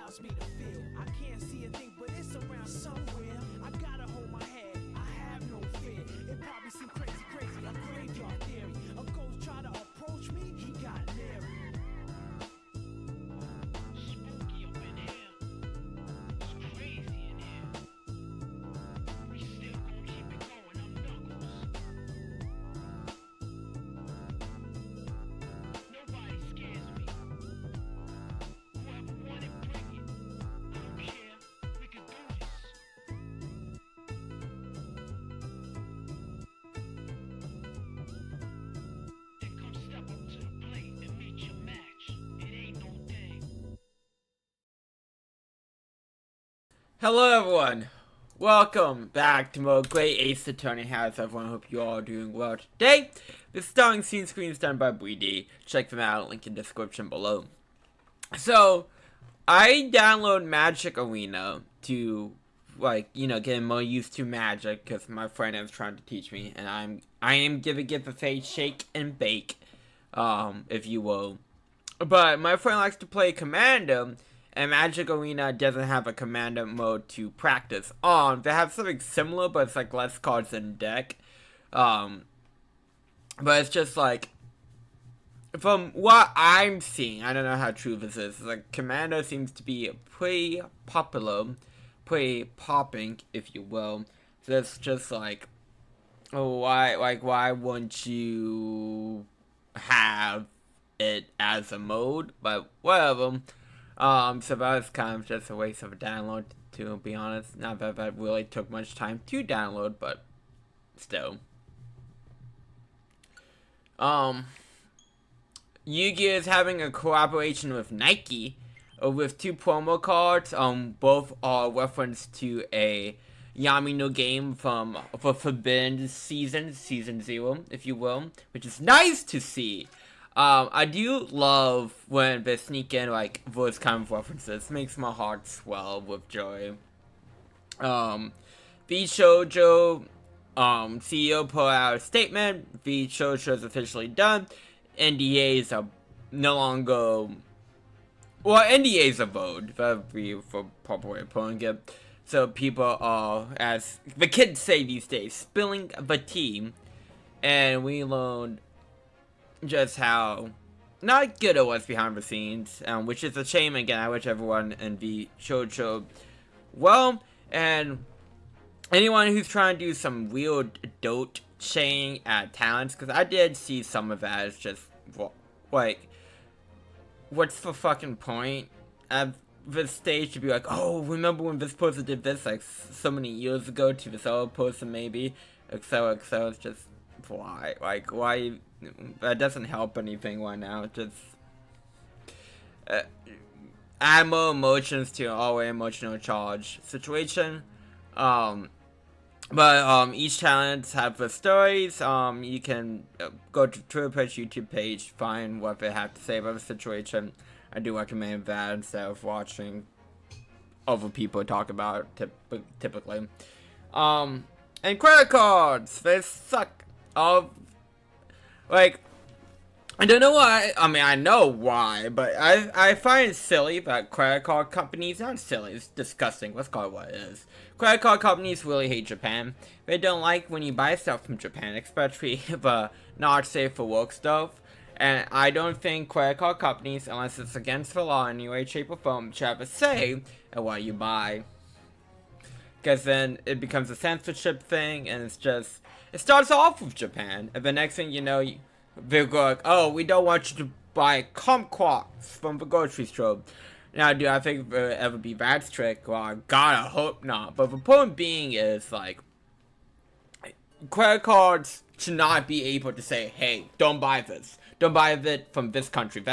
allows me to feel. I can't see a thing, but it's around somewhere. I gotta hold my head, I have no fear. It probably seems crazy, a graveyard theory. A ghost try to approach me, he got leery. Spooky up in here. It's crazy in here. We still gonna keep it going, I'm Knuckles. Nobody scares me. Whoever want it, bring it. I don't care. We can do this. Then come step up to the plate and meet your match. It ain't no thing. Hello everyone, welcome back to more Great Ace Attorney. How's everyone? Hope you all are doing well today. The starring scene screen is done by Breedy. Check them out, link in the description below. So, I download Magic Arena to, get more used to Magic, because my friend is trying to teach me, and I am giving it a shake and bake, if you will. But my friend likes to play Commander, and Magic Arena doesn't have a Commander mode to practice on. They have something similar, but it's like less cards in deck. But it's just like, from what I'm seeing, I don't know how true this is. Like, Commander seems to be pretty popular, pretty popping, if you will. So it's just like, why wouldn't you have it as a mode? But whatever. So that was kind of just a waste of a download, to be honest. Not that that really took much time to download, but still. Yu-Gi-Oh! Is having a collaboration with Nike, with 2 promo cards. Both are reference to a Yamino game from Forbidden Season 0, if you will, which is nice to see. I do love when they sneak in, like, those kind of references. Makes my heart swell with joy. V Shoujo, CEO put out a statement. V Shoujo is officially done. NDAs are no longer... Well, NDAs are voted. That would be for proper way of putting it. So people are, as the kids say these days, spilling the tea. And we learned just how not good it was behind the scenes, which is a shame. Again, I wish everyone in the showed well, and anyone who's trying to do some weird adult shaming at talents, because I did see some of that. It's just, like, what's the fucking point at this stage to be like, oh, remember when this person did this, like, so many years ago to this other person, maybe, etc. It's just, why? Like, why? That doesn't help anything right now. Just add more emotions to an already emotional charge situation. But each talent have the stories. You can go to Twitter page, YouTube page, find what they have to say about the situation. I do recommend that instead of watching other people talk about it typically. And credit cards, they suck. Like, I don't know why. I mean, I know why, but I find it silly that credit card companies, not silly, it's disgusting. Let's call it what it is. Credit card companies really hate Japan. They don't like when you buy stuff from Japan, especially the not safe for work stuff. And I don't think credit card companies, unless it's against the law in any way, shape, or form, should have a say in what you buy. Because then it becomes a censorship thing, and it's just... It starts off with Japan, and the next thing you know, they'll go like, oh, we don't want you to buy kumquats from the grocery store. Now, do I think there will ever be that strict? Well, God, I hope not. But the point being is, like, credit cards should not be able to say, hey, don't buy this. Don't buy it from this country.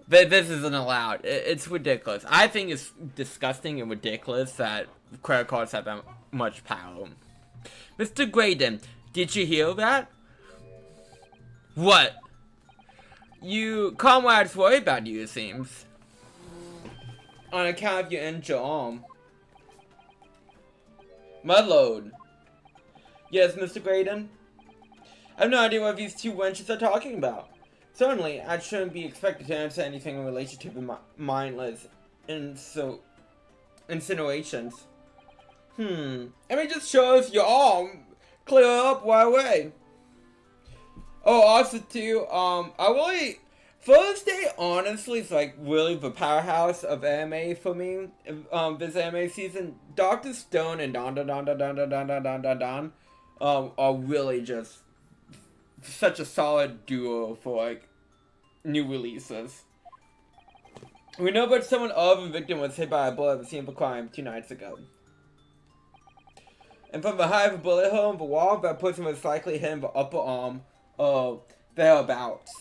This isn't allowed. It's ridiculous. I think it's disgusting and ridiculous that credit cards have that much power. Mr. Graydon, did you hear that? What? You comrades worry about you, it seems. On account of your injured arm. Mudload. Yes, Mr. Graydon? I have no idea what these 2 wenches are talking about. Certainly, I shouldn't be expected to answer anything in relation to the mindless insinuations. I mean, just shows your arm clear up right away. Oh, also too, Father's Day honestly is like really the powerhouse of anime for me. This anime season, Dr. Stone and Don are really just such a solid duo for like new releases. We know about someone other than victim was hit by a bullet at the scene of a crime 2 nights ago. And from the height of a bullet hole in the wall, that person was likely hit in the upper arm or thereabouts.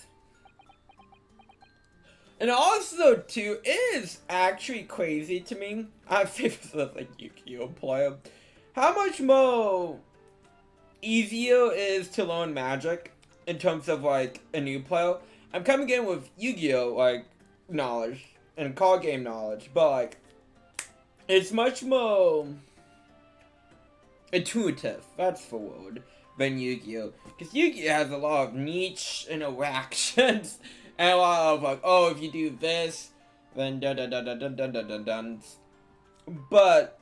And also, too, it is actually crazy to me. I say this as like Yu-Gi-Oh player. How much more easier it is to learn Magic in terms of like a new player. I'm coming in with Yu-Gi-Oh like knowledge and card game knowledge, but like it's much more intuitive. That's the word. Than Yu-Gi-Oh, because Yu-Gi-Oh has a lot of niche interactions. And a lot of like, oh, if you do this, then dun. But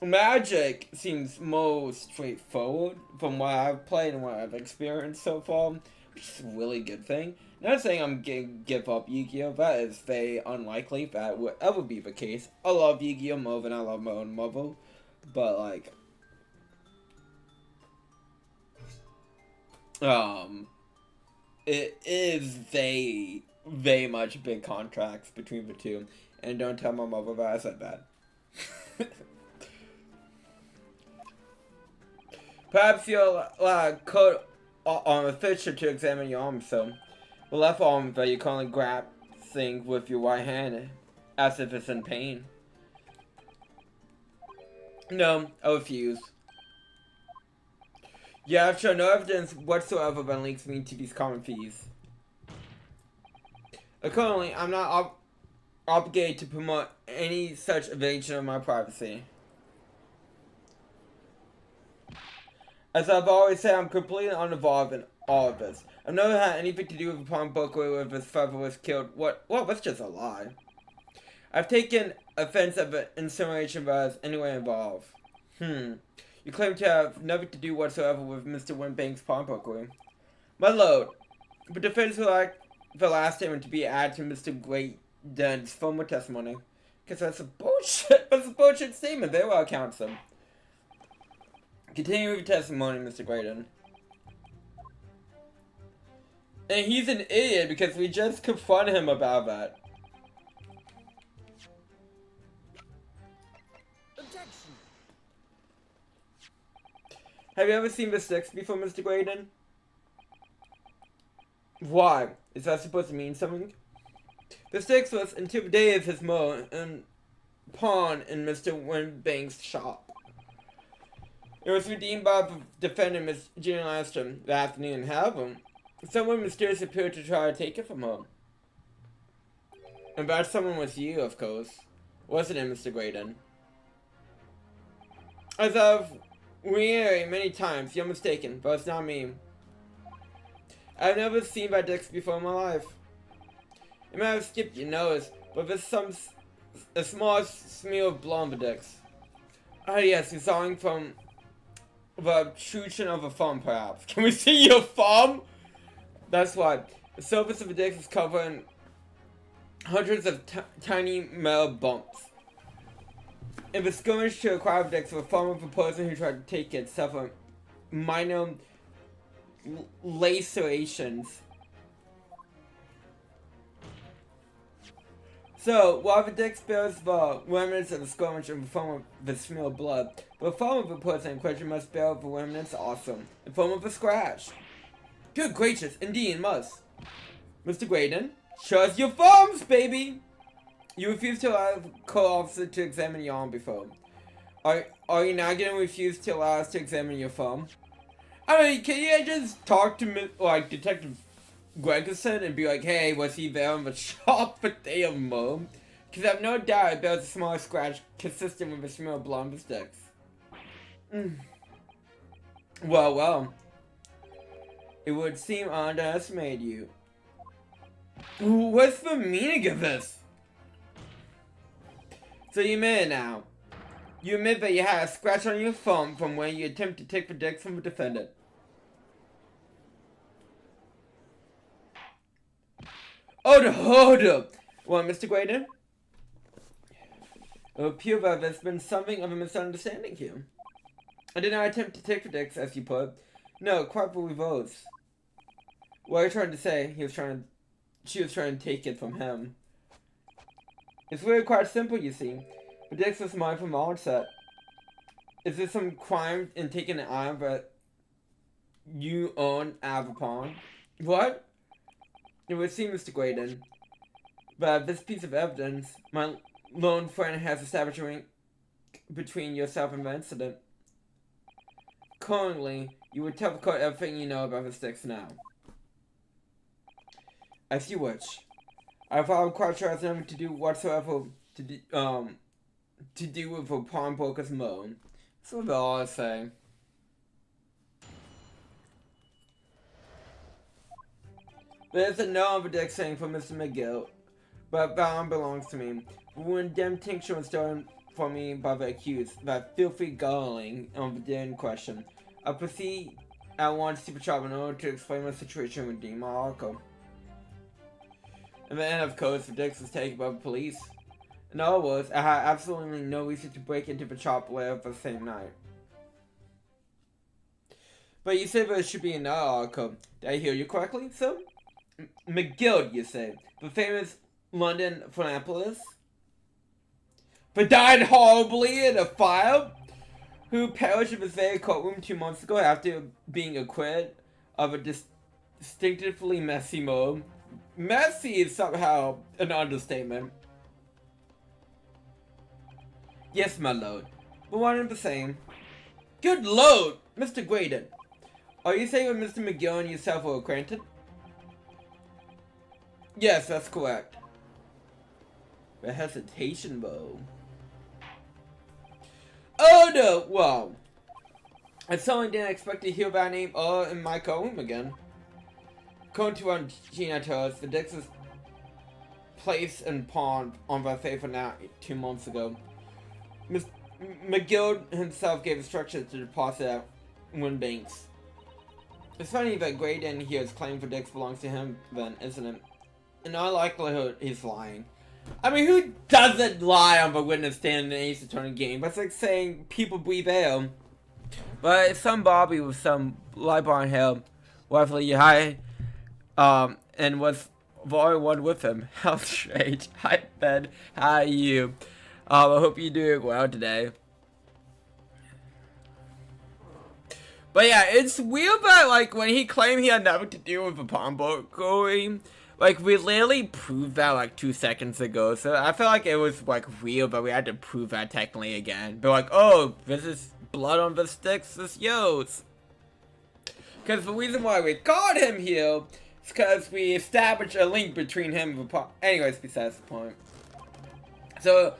Magic seems more straightforward from what I've played and what I've experienced so far, which is a really good thing. Not saying I'm gonna give up Yu-Gi-Oh, that is very unlikely that would ever be the case. I love Yu-Gi-Oh more than I love my own mother, but like, it is very much big contracts between the two. And don't tell my mother that I said that. Perhaps you'll cut on a fixture to examine your arm, so the left arm that you currently grab things with your right hand as if it's in pain. No, I refuse. Yeah, I've shown no evidence whatsoever that links me to these common fees. Currently, I'm not obligated to promote any such evasion of my privacy. As I've always said, I'm completely uninvolved in all of this. I've never had anything to do with the pawnbroker where his father was killed. What? Well, that's just a lie. I've taken offense of an insinuation that I was anywhere involved. You claim to have nothing to do whatsoever with Mr. Winbank's pawnbroker. My lord, the defense would like the last statement to be added to Mr. Graydon's formal testimony. Because that's a bullshit. That's a bullshit statement. Very well, counsel. Continue with your testimony, Mr. Graydon. And he's an idiot because we just confronted him about that. Objection. Have you ever seen the sticks before, Mr. Graydon? Why? Is that supposed to mean something? The sticks was intimidated his mo and pawn in Mr. Winbank's shop. It was redeemed by the defendant, Miss Jean Lester, that afternoon. However, someone mysteriously appeared to try to take it from her. And that someone was you, of course. Wasn't it, Mr. Graydon? As I've reiterated many times, you're mistaken, but it's not me. I've never seen that dicks before in my life. It might have skipped your nose, but there's a small smear of blood on the dicks. Ah yes, resulting from the obtrusion of a thumb, perhaps. Can we see your thumb? That's why. The surface of the dicks is covered in hundreds of tiny metal bumps. In the skirmish to acquire the dicks, the thumb of the person who tried to take it suffered minor lacerations. So, while the dick bears the remnants of the skirmish in the form of the smear of blood, the form of the person in question must bear the remnants also, in the form of a scratch. Good gracious, indeed it must. Mr. Graydon, show us your thumbs, baby! You refuse to allow the court officer to examine your arm before. Are you now gonna refuse to allow us to examine your thumb? I mean, can you just talk to Detective Gregerson and be like, hey, was he there in the shop the day of murder? Because I have no doubt it bears a small scratch consistent with the smell of blood on the sticks. Well. It would seem I underestimated you. What's the meaning of this? So you admit it now. You admit that you had a scratch on your thumb from when you attempted to take the dick from a defendant. Hold up! Well, Mr. Graydon? It would appear that there's been something of a misunderstanding here. I did not attempt to take the dicks, as you put. No, quite the reverse. What are you trying to say? She was trying to take it from him. It's really quite simple, you see. The dicks was mine from the onset. Is there some crime in taking an item that you own out of a pawn? What? It would seem, Mr. Graydon, but this piece of evidence, my lone friend has established a link between yourself and the incident. Currently, you would tell the court everything you know about the sticks now. I see which. I thought I'm quite sure it has nothing to do whatsoever to do with a pawnbroker's moan. That's what they all say. There's a note on the dick saying for Mr. McGill, but that one belongs to me. When them tincture was stolen from me by the accused, that filthy garling on the day in question, I proceed at once to the shop in order to explain my situation with Dean Marco. And then, of course, the dicks was taken by the police. In other words, I had absolutely no reason to break into the shop later the same night. But you said there should be another article. Did I hear you correctly, sir? McGill, you say. The famous London philanthropist? But died horribly in a fire? Who perished in his very courtroom 2 months ago after being acquitted of a distinctively messy mode. Messy is somehow an understatement. Yes, my lord. But one and the same. Good lord, Mr. Graydon. Are you saying that Mr. McGill and yourself were acquainted? Yes, that's correct. The hesitation, though. Oh no! Well, I certainly didn't expect to hear that name in my courtroom again. According to what Gina tells us, the dicks was placed and pawned on the faithful now 2 months ago. McGill himself gave instructions to deposit at Winbanks. It's funny that Graydon here's claim for dicks belongs to him then, isn't it? In all likelihood, he's lying. I mean, who doesn't lie on the witness stand in an Ace Attorney game? That's like saying people breathe air. But it's some Bobby with some light brown hair, roughly high, and was the only one with him. How strange. Hi, Ben. How are you? I hope you're doing well today. But yeah, it's weird that, like, when he claimed he had nothing to do with the pawnbroking, like, we literally proved that, like, 2 seconds ago. So I feel like it was, like, real, but we had to prove that technically again. But, like, oh, this is blood on the sticks, this yo's. Because the reason why we caught him here is because we established a link between him and the pawn. Anyways, besides the point. So,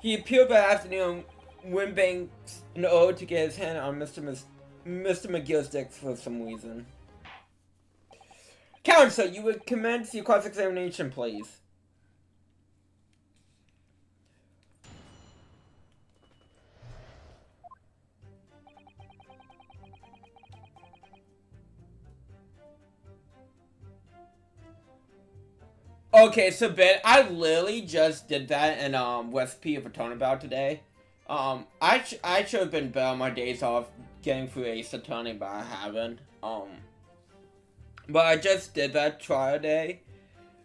he appeared that afternoon, Winbanks in order to get his hand on Mr. McGill's dick for some reason. Counsel, you would commence your cross-examination, please. Okay, so Ben, I literally just did that in Recipe of a Turnabout today. I should have been better on my days off getting through Ace Attorney, but I haven't. But I just did that trial day,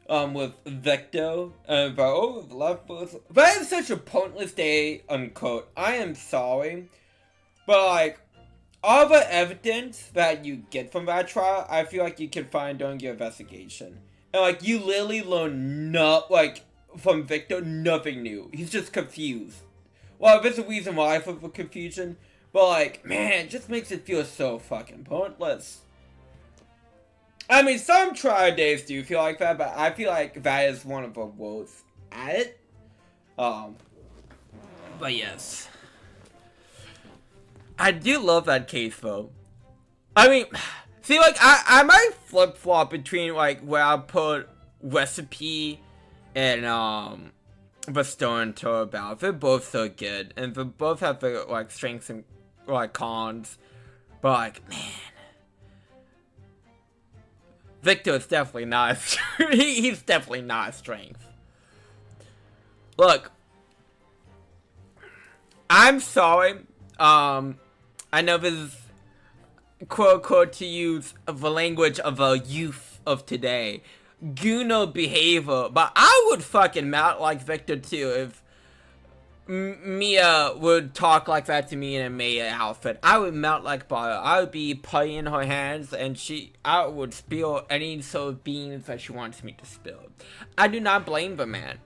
with Victor, and that is such a pointless day, unquote. I am sorry, but like, all the evidence that you get from that trial, I feel like you can find during your investigation. And like, you literally learn from Victor, nothing new. He's just confused. Well, there's a reason why for the confusion, but like, man, it just makes it feel so fucking pointless. I mean, some trial days do feel like that, but I feel like that is one of the worst at it. But yes. I do love that case, though. I mean, see, like, I might flip-flop between, like, where I put Recipe and bestowing to about. They're both so good, and they both have their like strengths and like cons. But like, man, Victor is definitely not. He's definitely not a strength. Look, I'm sorry. I know this is quote unquote to use the language of a youth of today. Guno behavior, but I would fucking melt like Victor too if Mia would talk like that to me in a Mia outfit. I would melt like butter. I would be putty in her hands, and I would spill any sort of beans that she wants me to spill. I do not blame the man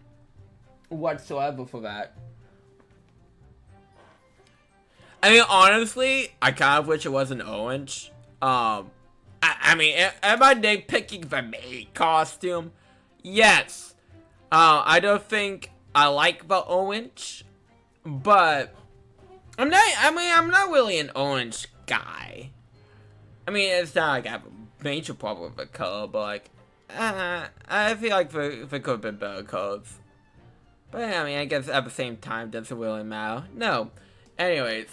whatsoever for that. I mean, honestly, I kind of wish it wasn't orange. I mean, am I nitpicking the maid costume? Yes. I don't think I like the orange, but I'm not really an orange guy. I mean, it's not like I have a major problem with the color, but like, I feel like there could have been better colors. But I mean, I guess at the same time, does it really matter? No. Anyways.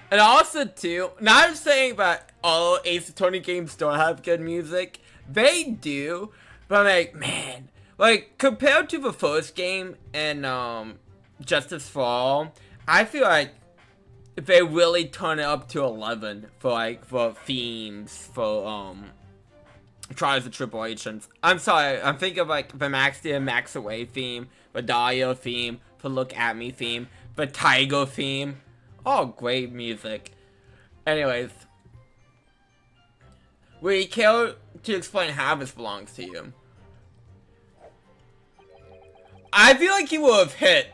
And also, too, not saying that all Ace Attorney games don't have good music. They do. But, like, man. Like, compared to the first game and, Justice for All, I feel like they really turn it up to 11 for, like, for themes, for, Trials and Tribulations. I'm sorry, I'm thinking of, like, the Max Dear Max Away theme, the Dario theme, the Look At Me theme, the Tiger theme. Oh, great music. Anyways. Would you care to explain how this belongs to you? I feel like you would have hit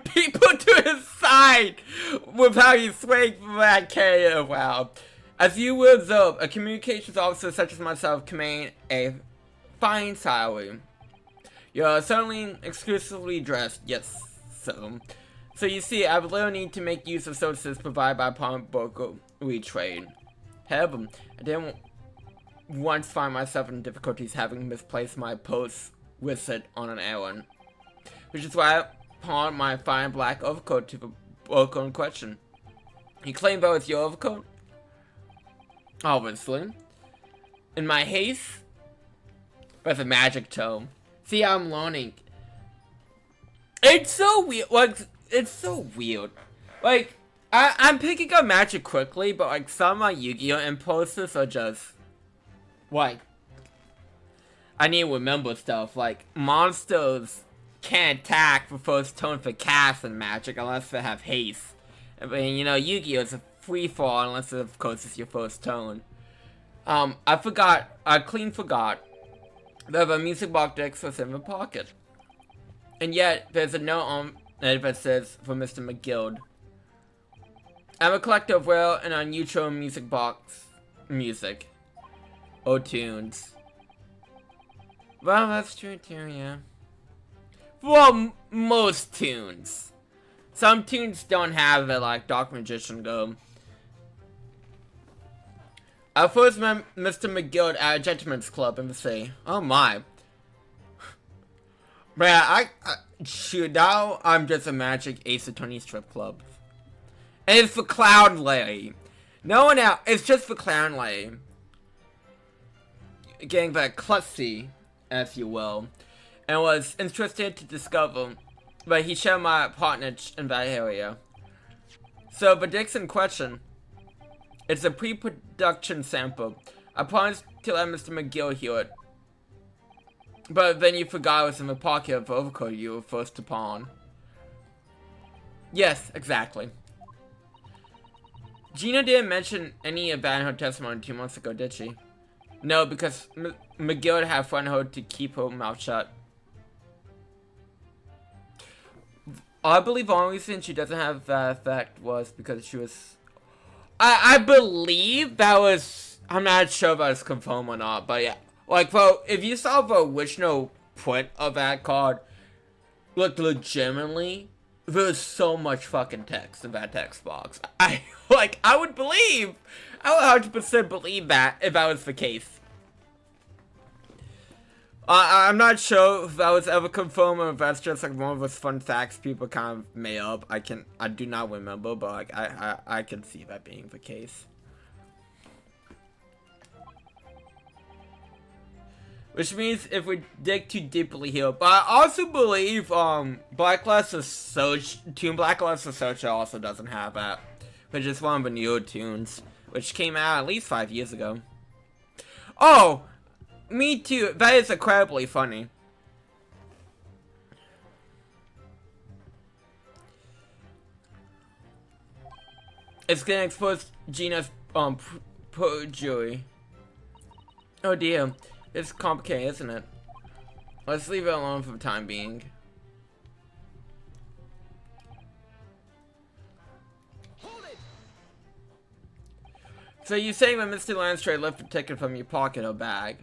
people to his side with how you swing from that carrier. Wow. As you will observe, a communications officer such as myself command a fine salary. You're certainly exclusively dressed, yes, so you see, I would little need to make use of services provided by pawnbroker we trade. However, I didn't once find myself in difficulties having misplaced my post wizard on an errand, which is why I pawned my fine black overcoat to the broker in question. He claimed that was your overcoat? Obviously. In my haste, with a magic tome. See, I'm learning. It's so weird. Like, it's so weird. Like, I'm picking up magic quickly, but like some of my Yu-Gi-Oh! Impulses are just like, I need to remember stuff. Like, monsters can't attack for first turn for cast and magic unless they have haste. I mean, you know, Yu-Gi-Oh! Is a free fall unless, of course, it's your first turn. I clean forgot that the music box deck was in the pocket. And yet, there's a note on it that says, for Mr. McGill. I'm a collector of rare and unusual music box music. Or tunes. Well, that's true too, yeah. Well, most tunes. Some tunes don't have it, like Dark Magician go. I first met Mr. McGill at a gentleman's club in the city. Oh my. Man, shoot, now I'm just imagining Ace Attorney strip club. And it's for Clown Lady. No one else, it's for for Clown Lady. Getting that klutzy, as you will. And was interested to discover that he shared my partner in that area. So the disc in question, it's a pre-production sample. I promised to let Mr. McGill hear it. But then you forgot it was in the pocket of the overcoat you were forced to pawn. Yes, exactly. Gina didn't mention any of that in her testimony 2 months ago, did she? No, because McGill had threatened her to keep her mouth shut. I believe the only reason she doesn't have that effect was because she was... I believe that was... I'm not sure if it's confirmed or not, but yeah. Like, bro, if you saw the original print of that card, look, legitimately, there's so much fucking text in that text box. I would 100% believe that if that was the case. I'm not sure if that was ever confirmed or if that's just like one of those fun facts people kind of made up. I do not remember, but like I can see that being the case. Which means if we dig too deeply here, but I also believe Blackluster Search, Toon Blackluster Searcher also doesn't have that, which is one of the newer tunes, which came out at least 5 years ago. Oh, me too. That is incredibly funny. It's gonna expose Gina's perjury. Oh dear. It's complicated, isn't it? Let's leave it alone for the time being. So you're saying that Mr. Landstray left a ticket from your pocket or bag?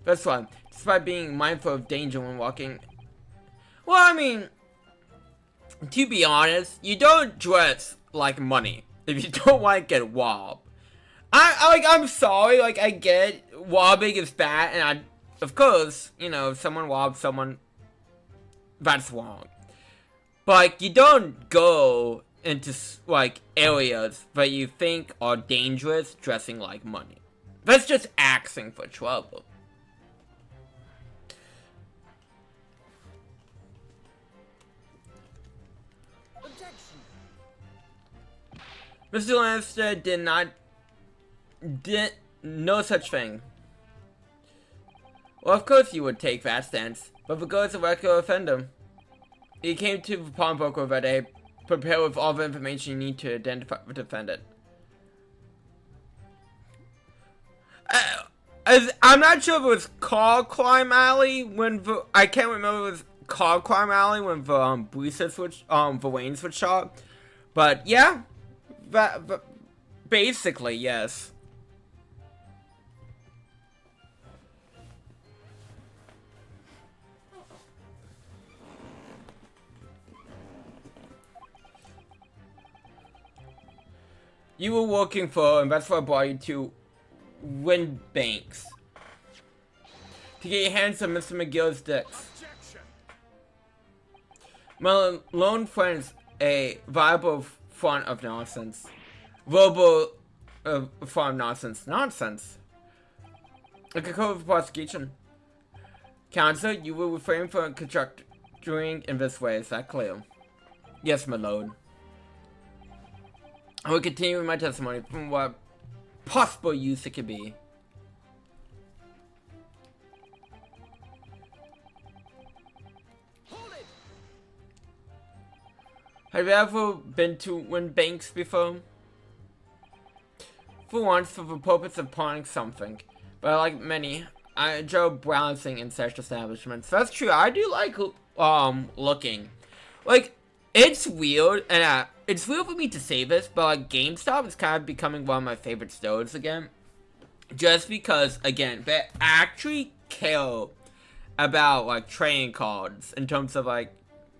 That's fine. Despite being mindful of danger when walking. Well, I mean, to be honest, you don't dress like money if you don't want to get robbed. I'm sorry, like, I get robbing is bad, and of course, you know, if someone robs someone, that's wrong. But, like, you don't go into, like, areas that you think are dangerous dressing like money. That's just asking for trouble. Objection. Mr. Lannister did no such thing. Well, of course you would take that stance, but the girl is a regular offender. He came to the pawnbroker that day, prepared with all the information you need to identify the defendant. I'm not sure if it was Car Crime Alley when I can't remember if it was Car Crime Alley when the the Waynes were shot, but yeah, that basically yes. You were working for, and that's why I brought you to Wind Banks. To get your hands on Mr. McGill's dicks. My lone friend's a viable front of nonsense. Verbal front of nonsense. Nonsense. I could call for prosecution. Counsel, you will refrain from constructing in this way, is that clear? Yes, my lord. I will continue with my testimony from what possible use it could be. Hold it. Have you ever been to Wind Banks before? For once, for the purpose of pawning something. But like many, I enjoy browsing in such establishments. That's true. I do like looking. Like, it's weird, and it's weird for me to say this, but like GameStop is kind of becoming one of my favorite stores again. Just because, again, they actually care about like trading cards in terms of like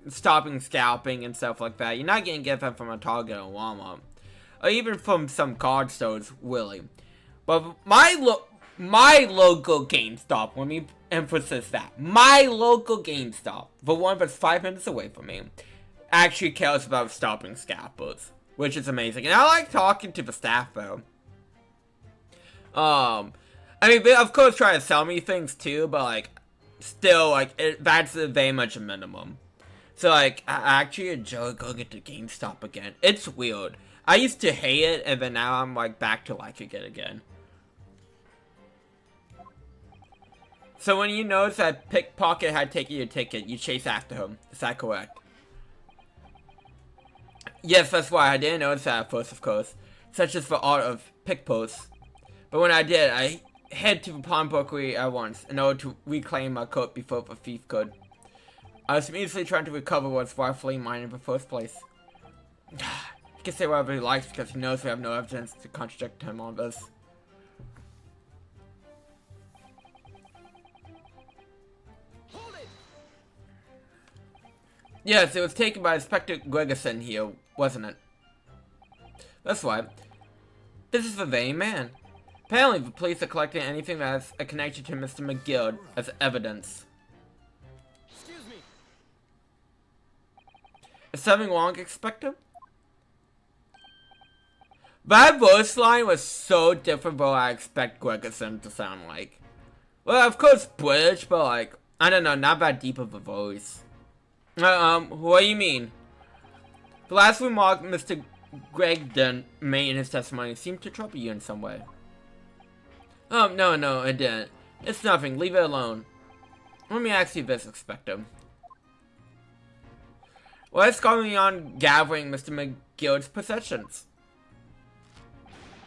stopping scalping and stuff like that. You're not gonna get them from a Target or Walmart, or even from some card stores, really. But my local GameStop, let me emphasize that, my local GameStop, the one that's 5 minutes away from me, actually cares about stopping scalpers, which is amazing. And I like talking to the staff though. I mean, they of course try to sell me things too, but like, still, like, that's very much a minimum. So like, I actually enjoy going into GameStop again. It's weird. I used to hate it, and then now I'm like back to liking it again. So when you notice that pickpocket had taken your ticket, you chase after him. Is that correct? Yes, that's why I didn't notice that at first, of course. Such as the art of pickposts. But when I did, I head to the pawnbroker at once in order to reclaim my coat before the thief could. I was immediately trying to recover what's rightfully mine in the first place. He can say whatever he likes because he knows we have no evidence to contradict him on this. Yes, it was taken by Inspector Gregerson here, wasn't it? That's right. This is the very man. Apparently, the police are collecting anything that has a connection to Mr. McGill as evidence. Excuse me. Is something wrong, Expecto? That voice line was so different from what I expect Gregerson to sound like. Well, of course British, but like, I don't know, not that deep of a voice. What do you mean? The last remark Mr. Gregden made in his testimony seemed to trouble you in some way. Oh, no, it didn't. It's nothing, leave it alone. Let me ask you this, Expecto. What's going on gathering Mr. McGill's possessions?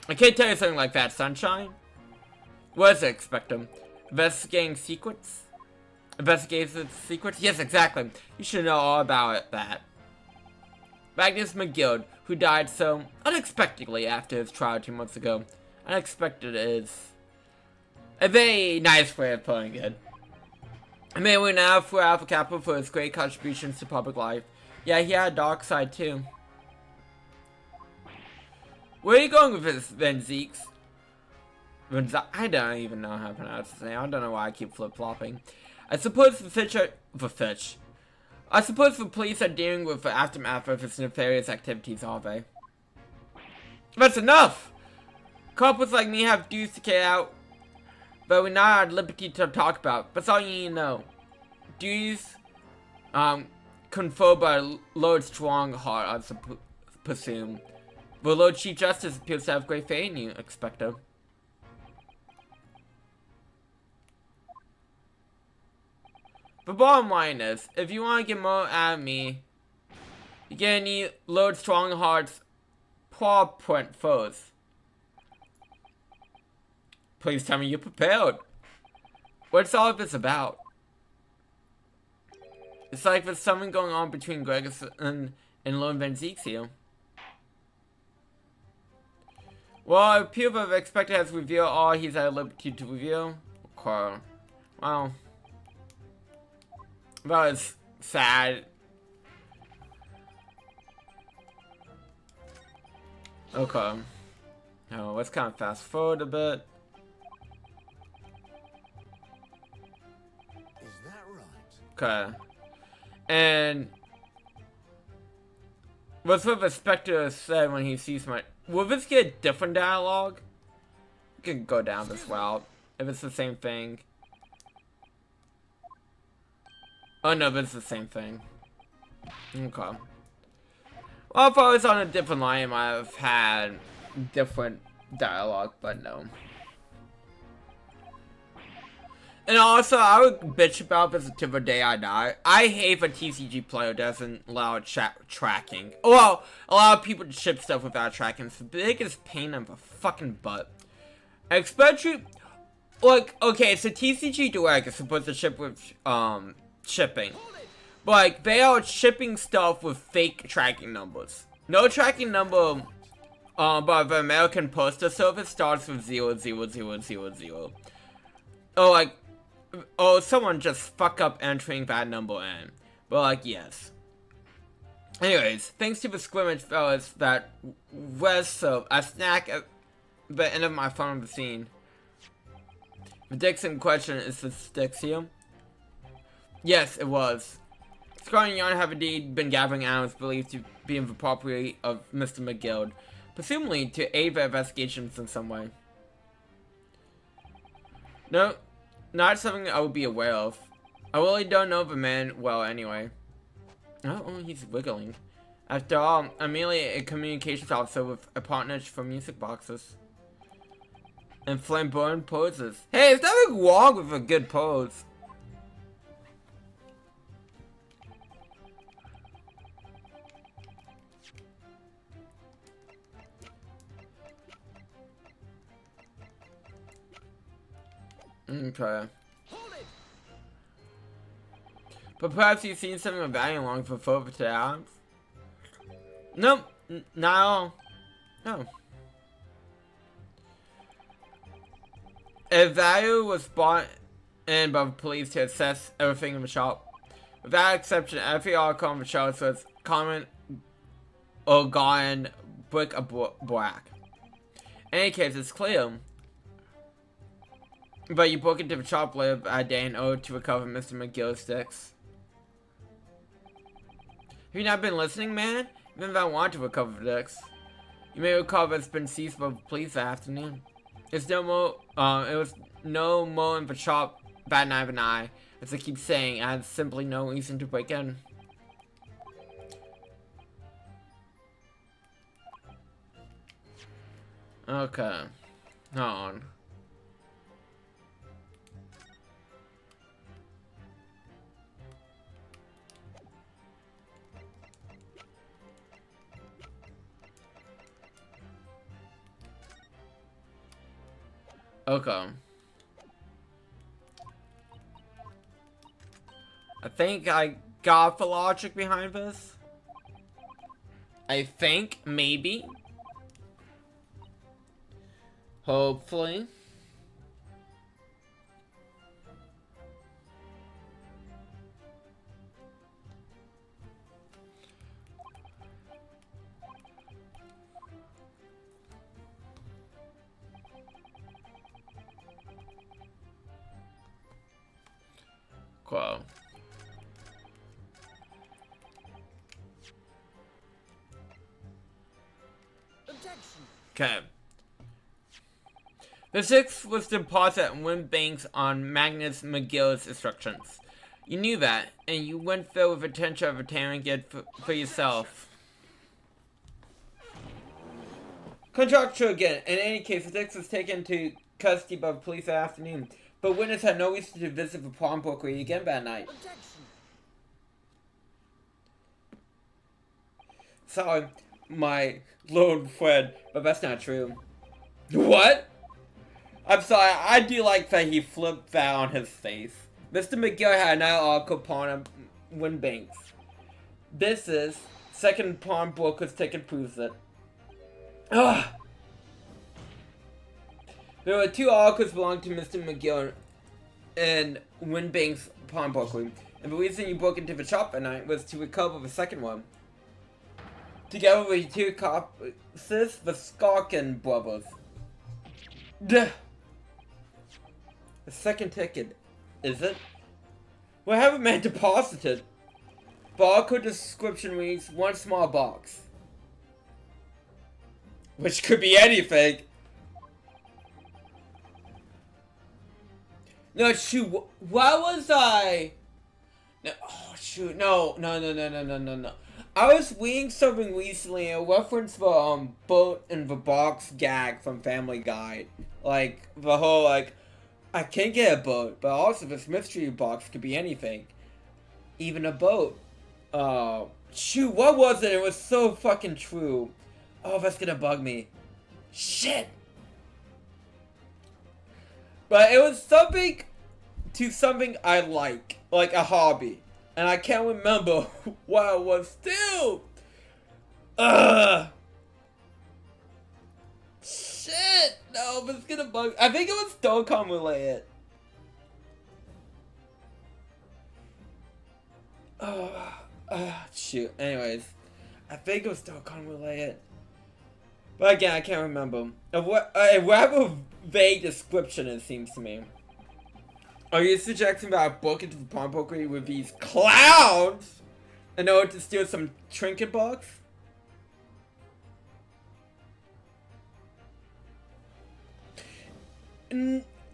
I can't tell you something like that, Sunshine. What is it, Expecto? Investigating secrets? Investigating secrets? Yes, exactly. You should know all about that. Magnus McGill, who died so unexpectedly after his trial 2 months ago. Unexpected is a very nice way of putting it. I mean, we now for Alpha Kappa for his great contributions to public life. Yeah, he had a dark side too. Where are you going with this, Venzeeks? I don't even know how to pronounce his name. I don't know why I keep flip-flopping. I suppose I suppose the police are dealing with the aftermath of his nefarious activities, are they? That's enough! Coppers like me have dues to carry out, but we're not at liberty to talk about. That's all you need to know. Dues, conferred by Lord Strongheart, I presume. The Lord Chief Justice appears to have great faith in you, Expecto. The bottom line is, if you want to get more out of me, you're gonna need Lord Strongheart's paw print first. Please tell me you're prepared. What's all of this about? It's like there's something going on between Gregerson and Lord Venzeeks here. Well, it appears that the Expecto has revealed all he's at liberty to reveal. Okay. Well. That was sad. Okay. Oh, let's kind of fast forward a bit. Is that right? Okay. And what's what the Spectre said when he sees my... Will this get different dialogue? We can go down this route if it's the same thing. Oh no, but it's the same thing. Okay. Well, if I was on a different line, I might have had different dialogue, but no. And also, I would bitch about this until the day I die. I hate a TCG player doesn't allow tracking. Well, allow people to ship stuff without tracking. It's the biggest pain in the fucking butt. Especially, like, okay, so TCG Direct is supposed to ship with, shipping. But, like, they are shipping stuff with fake tracking numbers. No tracking number, but the American Postal Service starts with 00000. Oh, like, oh, someone just fuck up entering that number in. But, like, yes. Anyways, thanks to the scrimmage fellas that was so a snack at the end of my fun of the scene. The Dixon question is the sticks here. Yes, it was. Scar and Yarn have indeed been gathering animals believed to be in the property of Mr. McGill, presumably to aid the investigations in some way. No, not something I would be aware of. I really don't know the man well anyway. Oh, he's wiggling. After all, I'm merely a communications officer with a partnership for music boxes. And flamboyant poses. Hey, there's nothing wrong with a good pose. Okay. But perhaps you've seen something of value along for further to the arms? Nope, not at all. No. If value was bought in by the police to assess everything in the shop, without exception, every article in the shop was common or gone brick or black. In any case, it's clear But you broke into the shop later that day in order to recover Mr. McGill's sticks. Have you not been listening, man? Even if I want to recover the sticks. You may recall it's been seized by the police that afternoon. It's no more, it was no more in the shop that night than I, as I keep saying, I had simply no reason to break in. Okay. Hold on. Okay. I think I got the logic behind this. I think, maybe. Hopefully. Cool. Objection. Okay. The sixth was deposited at Wind Banks on Magnus McGill's instructions. You knew that, and you went there with intention of obtaining it for yourself. Contractual again. In any case, the sixth was taken to custody by the police that afternoon, but witness had no reason to visit the pawnbroker again that night. Objection. Sorry, my lone friend, but that's not true. What? I'm sorry, I do like that he flipped that on his face. Mr. McGill had another article pawn on Wind Banks. This is second pawnbroker's ticket proves it. Ugh. There were two articles belonging to Mr. McGill and Wind Banks pawnbroker, and the reason you broke into the shop at night was to recover the second one. Together with two copies, the Skalkin brothers. Duh. The second ticket, is it? We haven't been deposited. Barcode description reads one small box. Which could be anything. No, shoot, why was I? No, oh, shoot, no. I was reading something recently, a reference for, boat in the box gag from Family Guy. Like, the whole, like, I can't get a boat, but also this mystery box could be anything. Even a boat. Shoot, what was it? It was so fucking true. Oh, that's gonna bug me. Shit! But it was something to something I like a hobby. And I can't remember what it was still. Shit! No, but it's gonna bug. I think it was Dokkan related. Shoot. Anyways, I think it was Dokkan related. But again, I can't remember. A rather vague description, it seems to me. Are you suggesting that I broke into the pawnbroker with these clowns in order to steal some trinket box?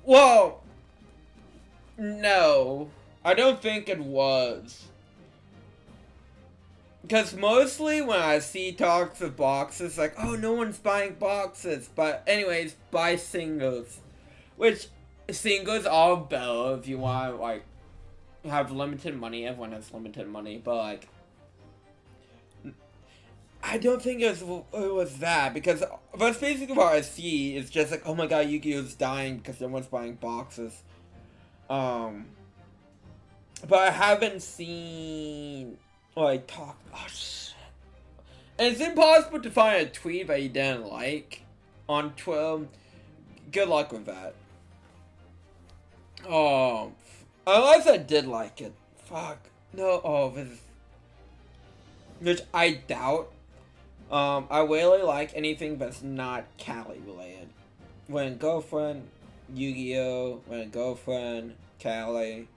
Well, no. I don't think it was. Because mostly when I see talks of boxes, like, oh, no one's buying boxes. But anyways, buy singles. Which, singles are better if you want to, like, have limited money. Everyone has limited money, but, like, I don't think it was that. Because that's basically what I see. It's just like, oh my god, Yu-Gi-Oh's dying because no one's buying boxes. But I haven't seen... like, talk. Oh, shit. And it's impossible to find a tweet that you didn't like on Twitter. Good luck with that. Oh. Unless I did like it. Fuck. No. Oh, this is. Which I doubt. I really like anything that's not Cali related. When girlfriend, Yu-Gi-Oh, my girlfriend, Callie.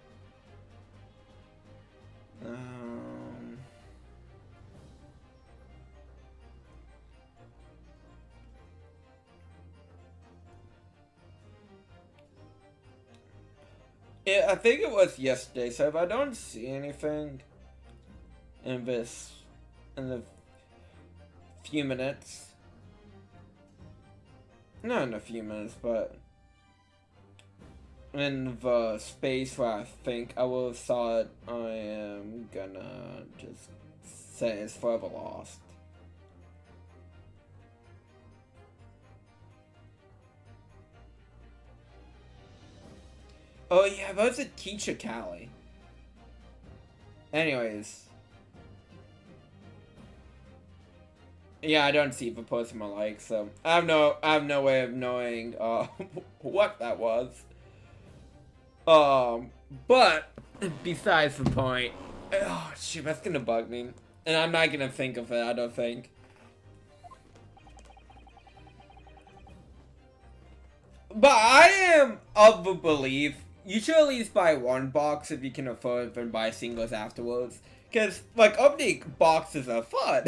Yeah, I think it was yesterday, so if I don't see anything in the few minutes, not in a few minutes, but in the space where I think I will have saw it, I am gonna just say it's forever lost. Oh yeah, that was a teacher, Callie. Anyways. Yeah, I don't see the post in my like, so I have no way of knowing what that was. But besides the point, oh shoot, that's gonna bug me, and I'm not gonna think of it. I don't think. But I am of the belief you should at least buy one box if you can afford it, and buy singles afterwards. Cause like opening boxes are fun.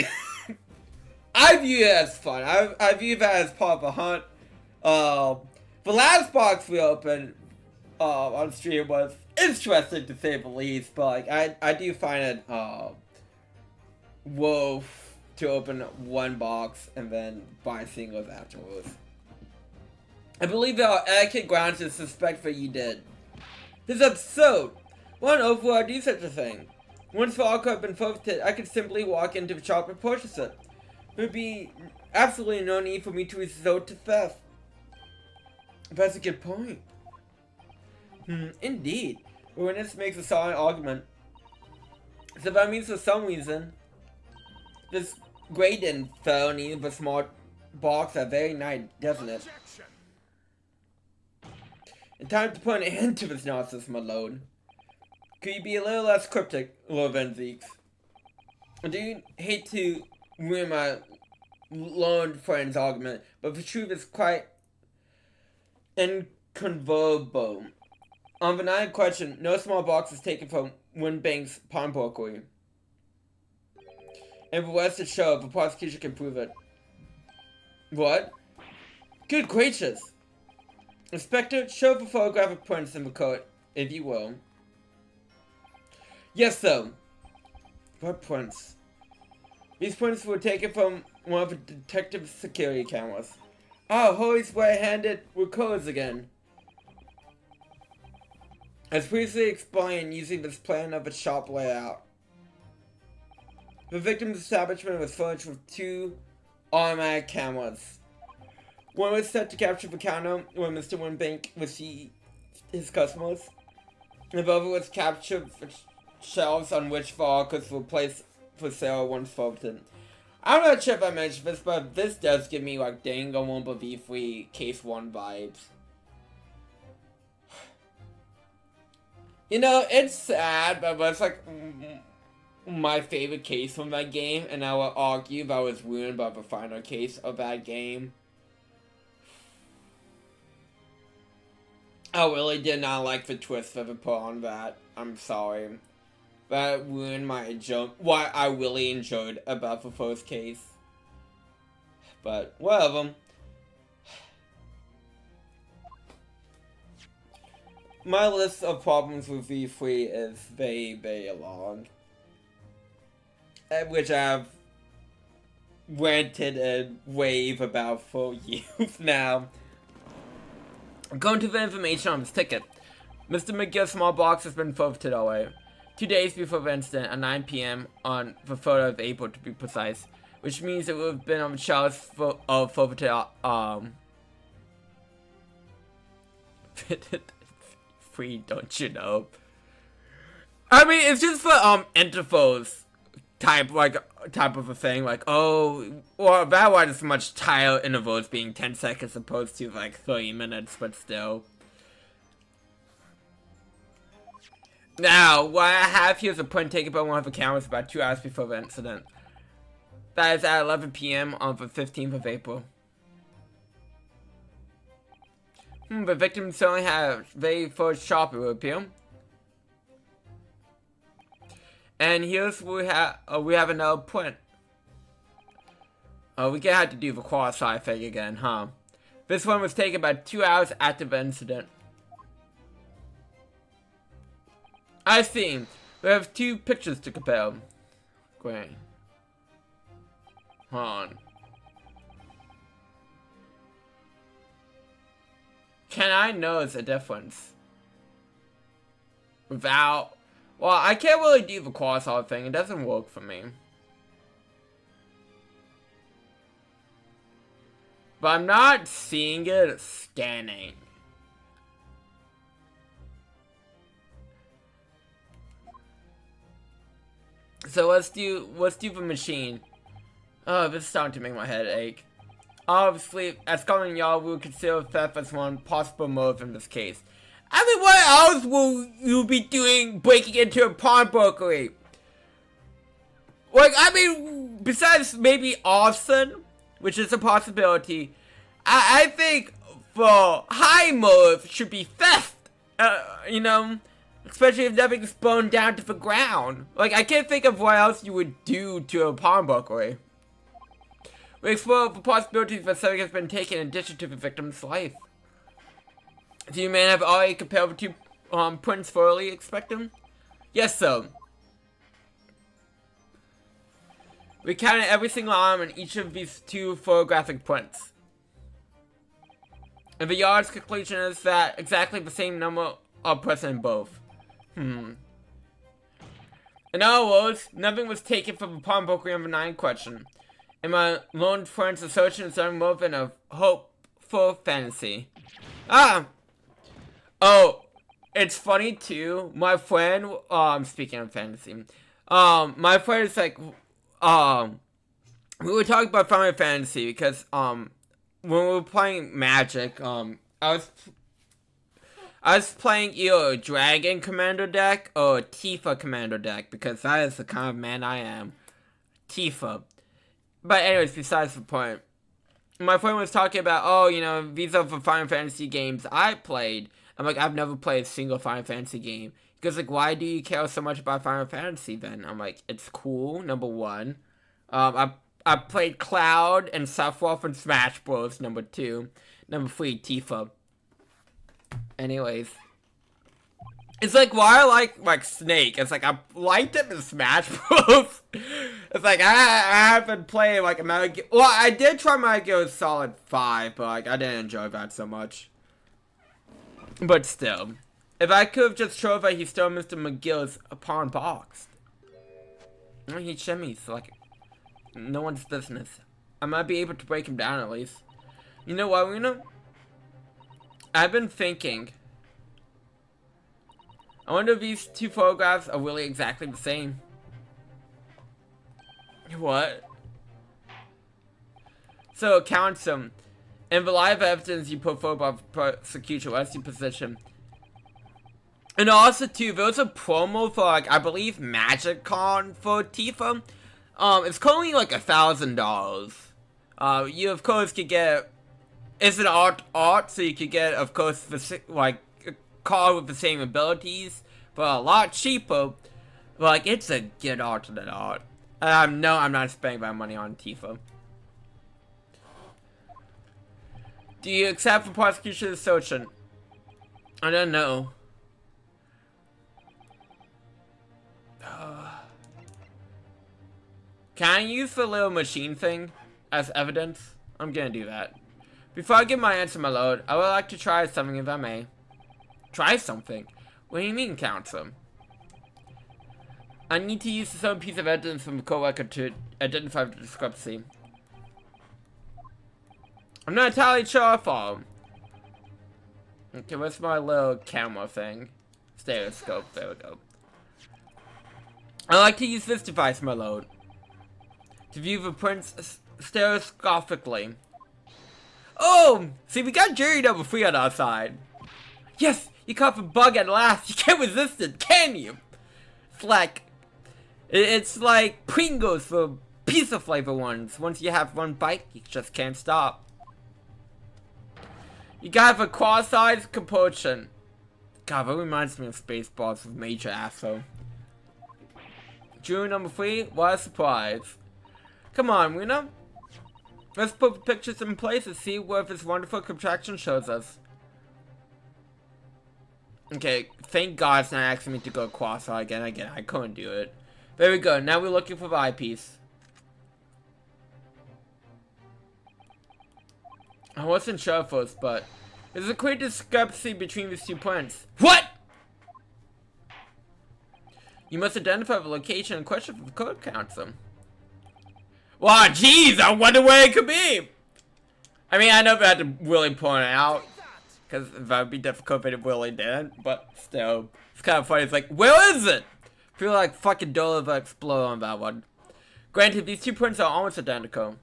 I view it as fun. I view that as part of a hunt. The last box we opened on stream was interesting to say the least, but like I do find it wolf to open one box and then buy singles afterwards. I believe there are etiquette grounds to suspect that you did. This is absurd. Why on earth would I do such a thing? Once the arc had been forfeited, I could simply walk into the shop and purchase it. There would be absolutely no need for me to resort to theft. That's a good point. Indeed. The witness makes a solid argument. So that means for some reason, this Graydon felony of a smart box are very nice, doesn't it? It's time to put an end to this nonsense, Malone. Could you be a little less cryptic, Lord Venzeeks? I do hate to ruin my learned friend's argument, but the truth is quite incontrovertible. On the night question, no small box is taken from Winbank's pawnbrokery. And the rest is show, the prosecution can prove it. What? Good gracious! Inspector, show the photographic prints in the coat, if you will. Yes, sir. What prints? These prints were taken from one of the detective's security cameras. Oh, Holy's right-handed with codes again. As previously explained, using this plan of a shop layout. The victim's establishment was furnished with 2 automatic cameras. One was set to capture the counter when Mr. Winbank received his customers. The other was captured for shelves on which the articles were placed for sale once forfeited. I'm not sure if I mentioned this, but this does give me like dang, I won't believe we case 1 vibes. You know, it's sad, but it's like my favorite case from that game, and I will argue that was ruined by the final case of that game. I really did not like the twist that they put on that. I'm sorry. That ruined my what I really enjoyed about the first case. But whatever. My list of problems with V3 is very, very long. Which I've ranted and raved about for years now. Going to the information on this ticket. Mr. McGill's small box has been forfeited away. 2 days before the incident at 9 p.m. on the 3rd of April to be precise. Which means it would have been on the shelves of forfeited, free, don't you know? I mean, it's just for, intervals type of a thing, like, oh, well, that one is much tighter intervals being 10 seconds opposed to, like, 30 minutes, but still. Now, what I have here is a print taken by one of the cameras about 2 hours before the incident. That is at 11 p.m. on the 15th of April. The victim certainly had very first sharp appeal. And here's we have another print. Oh, we gonna have to do the quasi thing again, huh? This one was taken about 2 hours after the incident. I see. We have 2 pictures to compare. Great. Hold on. Can I notice a difference? Without... Well, I can't really do the quasi thing. It doesn't work for me. But I'm not seeing it scanning. So let's do the machine. Oh, this is starting to make my head ache. Obviously, as Scotland Yard, we would consider theft as one possible motive in this case. I mean, what else will you be doing breaking into a pawnbrokery? Like, I mean, besides maybe arson, which is a possibility, I think the high motive should be theft. You know, especially if nothing's burned down to the ground. Like, I can't think of what else you would do to a pawnbrokery. We explore the possibilities that something has been taken in addition to the victim's life. Do you man have already compared the 2 prints thoroughly expected? Yes, sir. We counted every single arm in each of these 2 photographic prints. And the yard's conclusion is that exactly the same number are present in both. In other words, nothing was taken from the pawnbrokery on the 9 question. And my lone friend's assertion is more than a hopeful fantasy. Oh, it's funny too. My friend, speaking of fantasy, my friend is like, we were talking about Final Fantasy because, when we were playing Magic, I was playing either a Dragon Commander deck or a Tifa Commander deck because that is the kind of man I am. Tifa. But anyways, besides the point. My friend was talking about, oh, you know, these are the Final Fantasy games I played. I'm like, I've never played a single Final Fantasy game. He goes like, why do you care so much about Final Fantasy then? I'm like, it's cool, number 1. I played Cloud and Sephiroth and Smash Bros, number 2. Number 3, Tifa. Anyways. It's like, why I like Snake? It's like, I liked him in Smash Bros. It's like, I haven't played, like, a Metal Gear. Well, I did try Metal Gear Solid 5, but, like, I didn't enjoy that so much. But still. If I could have just showed that he stole Mr. McGill's pawn box. He shimmies, like, no one's business. I might be able to break him down at least. You know what, Reno? I've been thinking. I wonder if these 2 photographs are really exactly the same. What? So it counts them. In the live evidence you put forward by prosecution, what's your position? And also too, there was a promo for like, I believe Magic Con for Tifa. It's currently like $1,000. You of course could get, it's an art, so you could get of course the like card with the same abilities, but a lot cheaper. Like, it's a good alternate art. No, I'm not spending my money on Tifa. Do you accept the prosecution's assertion? I don't know. Can I use the little machine thing as evidence? I'm gonna do that. Before I give my answer, my lord, I would like to try something if I may. Try something? What do you mean, counsel? I need to use some piece of evidence from the court record to identify the discrepancy. I'm not entirely sure if I'll... Okay, what's my little camera thing? Stereoscope, there we go. I like to use this device, my lord, to view the prints stereoscopically. Oh! See, we got jury number 3 on our side. Yes! You caught the bug at last! You can't resist it, can you? It's like Pringles for pizza flavor ones. Once you have one bite, you just can't stop. You got a cross-eyed compulsion. God, that reminds me of Spaceballs with Major Asshole. Jewel number 3, what a surprise. Come on, Rena. Let's put the pictures in place and see what this wonderful contraction shows us. Okay, thank God it's not asking me to go cross-eyed again. I couldn't do it. There we go. Now we're looking for the eyepiece. I wasn't sure first, but there's a clear discrepancy between these 2 points. What? You must identify the location in question for the code counter. Wow, jeez, I wonder where it could be. I mean, I never had to really point it out, because that would be difficult if it really didn't, but still, it's kind of funny. It's like, where is it? I feel like fucking Duel will explode on that one. Granted, these 2 points are almost identical.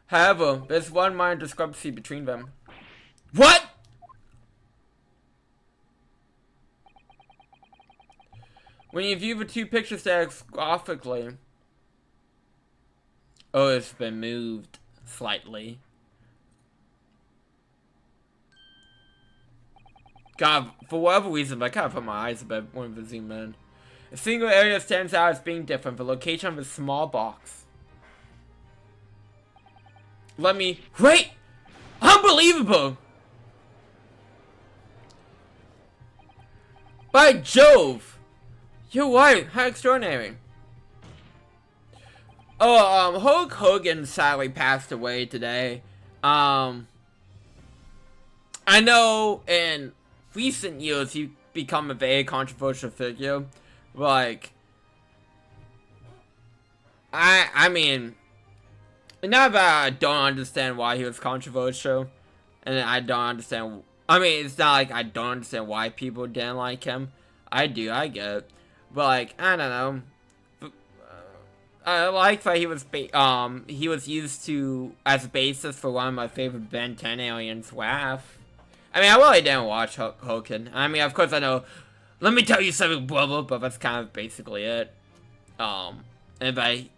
However, there's one minor discrepancy between them. What? When you view the 2 pictures there graphically, oh, it's been moved slightly. God, for whatever reason, I kind of put my eyes a bit when we zoom in. A single area stands out as being different. The location of a small box. Let me... Wait! Unbelievable! By Jove! You're right, how extraordinary. Oh, Hulk Hogan sadly passed away today. I know in recent years he's become a very controversial figure. Like, I mean, not that I don't understand why he was controversial, and I don't understand, I mean, it's not like I don't understand why people didn't like him. I do, I get it. But, like, I don't know. I like that he was used to as a basis for one of my favorite Ben 10 aliens, WAF. I mean, I really didn't watch Hogan. I mean, of course I know, let me tell you something, blah, blah, but that's kind of basically it. And they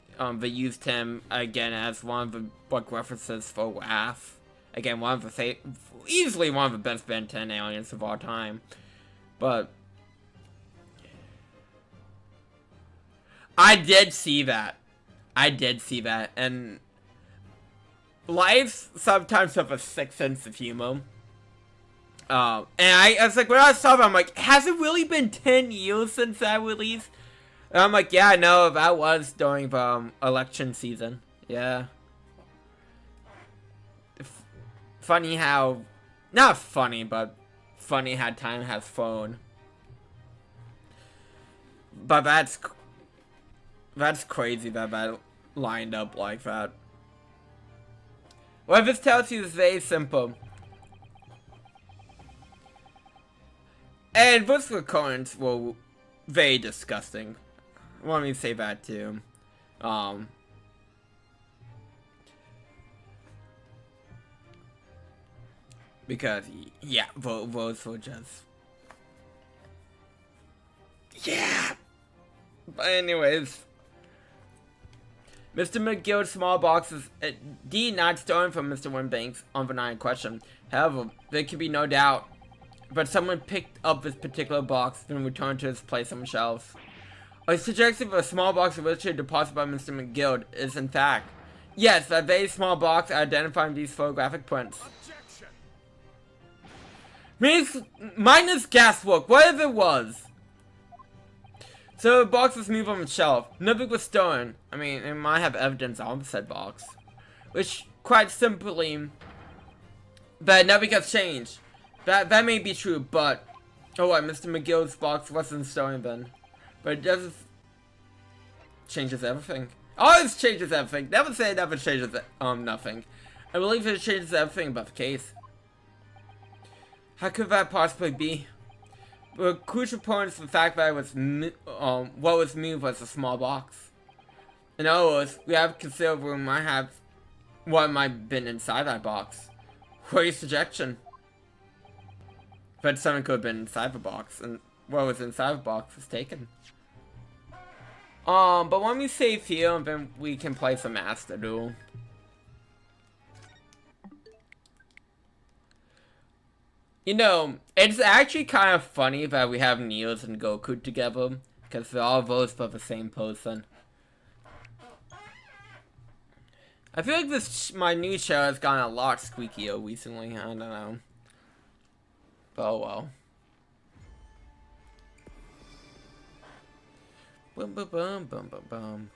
used him again as one of the book references for WAF. Again, easily one of the best Ben 10 aliens of all time. But I did see that. And life sometimes have a sick sense of humor. And I was like, when I saw that, I'm like, has it really been 10 years since that release? And I'm like, yeah, I know, that was during the election season. Yeah. Funny how, not funny, but funny how time has flown. But that's crazy that lined up like that. What this tells you is very simple. And those recurrents were very disgusting. Let me say that too. Because, yeah, those were just... Yeah! But anyways... Mr. McGill's small box is indeed not stolen from Mr. Winbank's on the 9 question. However, there can be no doubt. But someone picked up this particular box and returned to its place on the shelves. A suggestion of a small box originally deposited by Mr. McGill is in fact, yes, a very small box identifying these photographic prints. Minus guesswork, whatever it was. So the box was moved on the shelf. Nothing was stolen. I mean, it might have evidence on said box. Which, quite simply, that nothing has changed. That may be true, but... Oh, what, Mr. McGill's box wasn't stolen then. But it does... changes everything. Always changes everything. Never say it never changes nothing. I believe it changes everything about the case. How could that possibly be? The crucial point is the fact that it was what was moved was a small box. In other words, we have considered we might have what might have been inside that box. What is suggestion? But something could have been inside the box, and what was inside the box was taken. But when we save here, then we can play some Master Duel. You know, it's actually kind of funny that we have Neos and Goku together, because they're all voiced by the same person. I feel like my new show has gotten a lot squeakier recently. I don't know. But oh well. Boom, boom, boom, boom, boom, boom.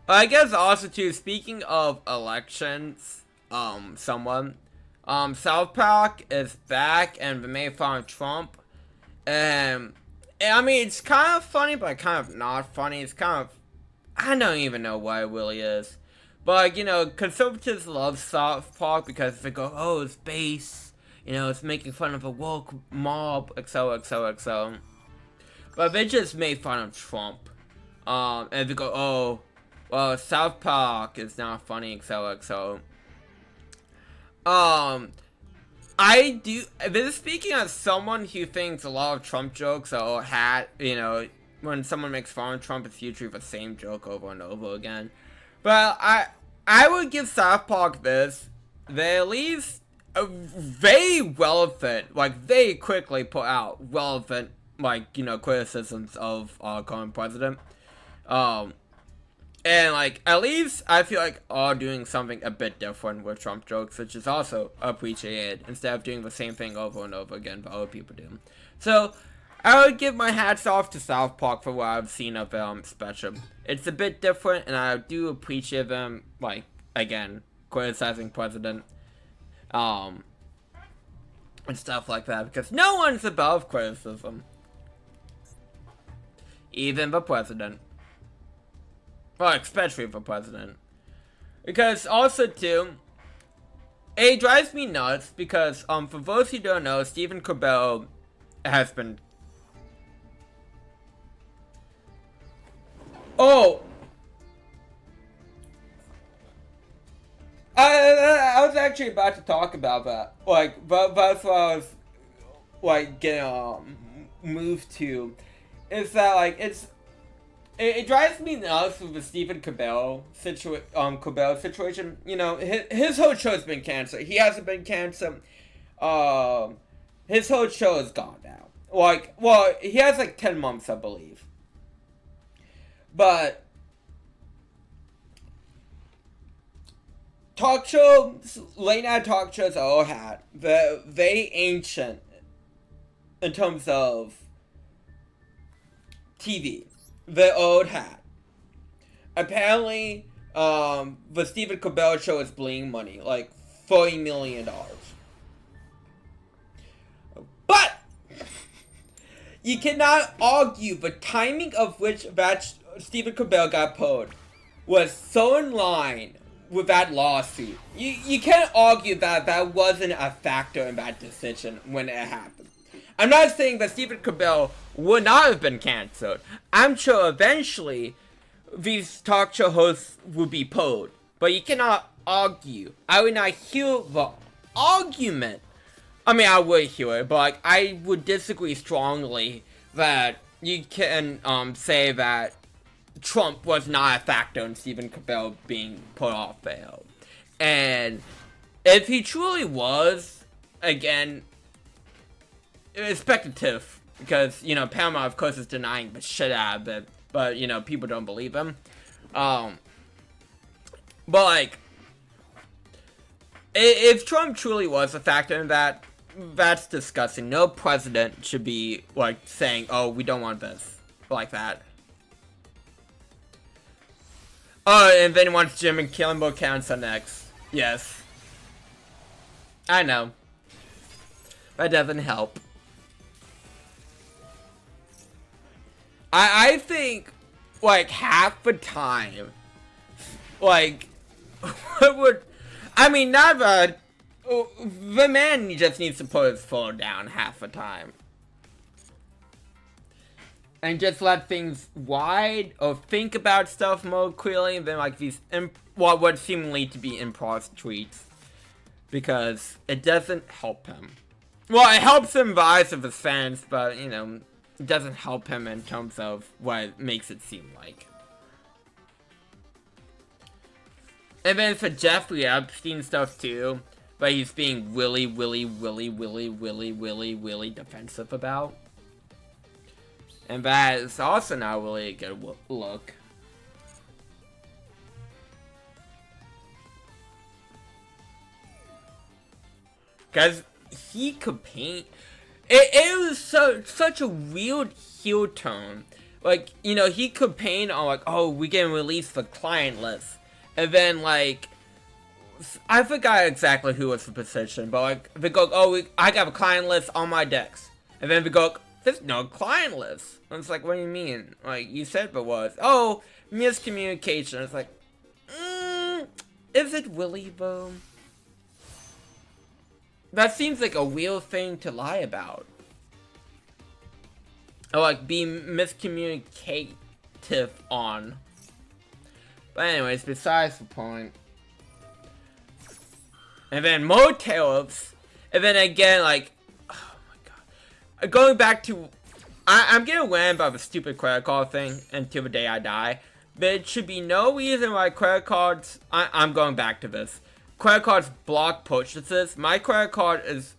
I guess also too, speaking of elections, South Park is back and they made fun of Trump. And I mean, it's kind of funny, but kind of not funny. It's kind of, I don't even know why it really is. But, like, you know, conservatives love South Park because they go, oh, it's base, you know, it's making fun of a woke mob, etc., etc., etc. But they just made fun of Trump. And they go, oh, well, South Park is not funny, etc., etc. This is speaking as someone who thinks a lot of Trump jokes are you know, when someone makes fun of Trump, it's usually the same joke over and over again. But I would give South Park this. They at least very relevant, like, they quickly put out relevant, like, you know, criticisms of our current president. And, like, at least I feel like are doing something a bit different with Trump jokes, which is also appreciated, instead of doing the same thing over and over again that other people do. So, I would give my hats off to South Park for what I've seen of special. It's a bit different, and I do appreciate them, like, again, criticizing president, and stuff like that, because no one's above criticism. Even the president. Well, especially the president. Because also, too, it drives me nuts because, for those who don't know, Stephen Colbert has been... Oh! I was actually about to talk about that. Like, that's what I was, like, getting, moved to. Is that, like, it drives me nuts with the Stephen Colbert situation. You know, his whole show's been canceled. He hasn't been canceled. His whole show is gone now. Like, well, he has like 10 months, I believe. But talk shows, late night talk shows I all had, they're very ancient in terms of TV. The old hat. Apparently, the Stephen Colbert show is bleeding money, like $40 million. But you cannot argue the timing of which that Stephen Colbert got pulled was so in line with that lawsuit. You can't argue that that wasn't a factor in that decision when it happened. I'm not saying that Stephen Colbert would not have been cancelled. I'm sure eventually these talk show hosts would be pulled. But you cannot argue. I would not hear the argument. I mean, I would hear it, but like, I would disagree strongly that you can say that Trump was not a factor in Stephen Colbert being put off bail. And if he truly was, again, it's speculative, because, you know, Paramount, of course, is denying the shit out of it, but, you know, people don't believe him. But, like, if Trump truly was a factor in that, that's disgusting. No president should be, like, saying, oh, we don't want this, like that. Oh, and then he wants Jim and Kimmel cancer next. Yes. I know. That doesn't help. I think, like, half the time, like, what would, I mean, not the man just needs to put his phone down half the time. And just let things ride, or think about stuff more clearly than, like, these, what seemingly to be improv tweets. Because it doesn't help him. Well, it helps him the eyes of his fans, but, you know, it doesn't help him in terms of what it makes it seem like. And then for Jeffrey Epstein stuff too, but he's being really defensive about. And that is also not really a good look. Because he could paint. It was such a weird heel tone. Like, you know, he could paint on like, oh, we can release the client list. And then like, I forgot exactly who was the position, but like, they go, oh, I got a client list on my decks. And then they go, there's no client list. And it's like, what do you mean? Like, you said there was. Oh, miscommunication. It's like, is it really though? That seems like a weird thing to lie about. Or like be miscommunicative on. But anyways, besides the point. And then more tariffs. And then again, like, oh my god. Going back to, I'm gonna rant about the stupid credit card thing until the day I die. But it should be no reason why credit cards, I'm going back to this. Credit cards block purchases. My credit card is,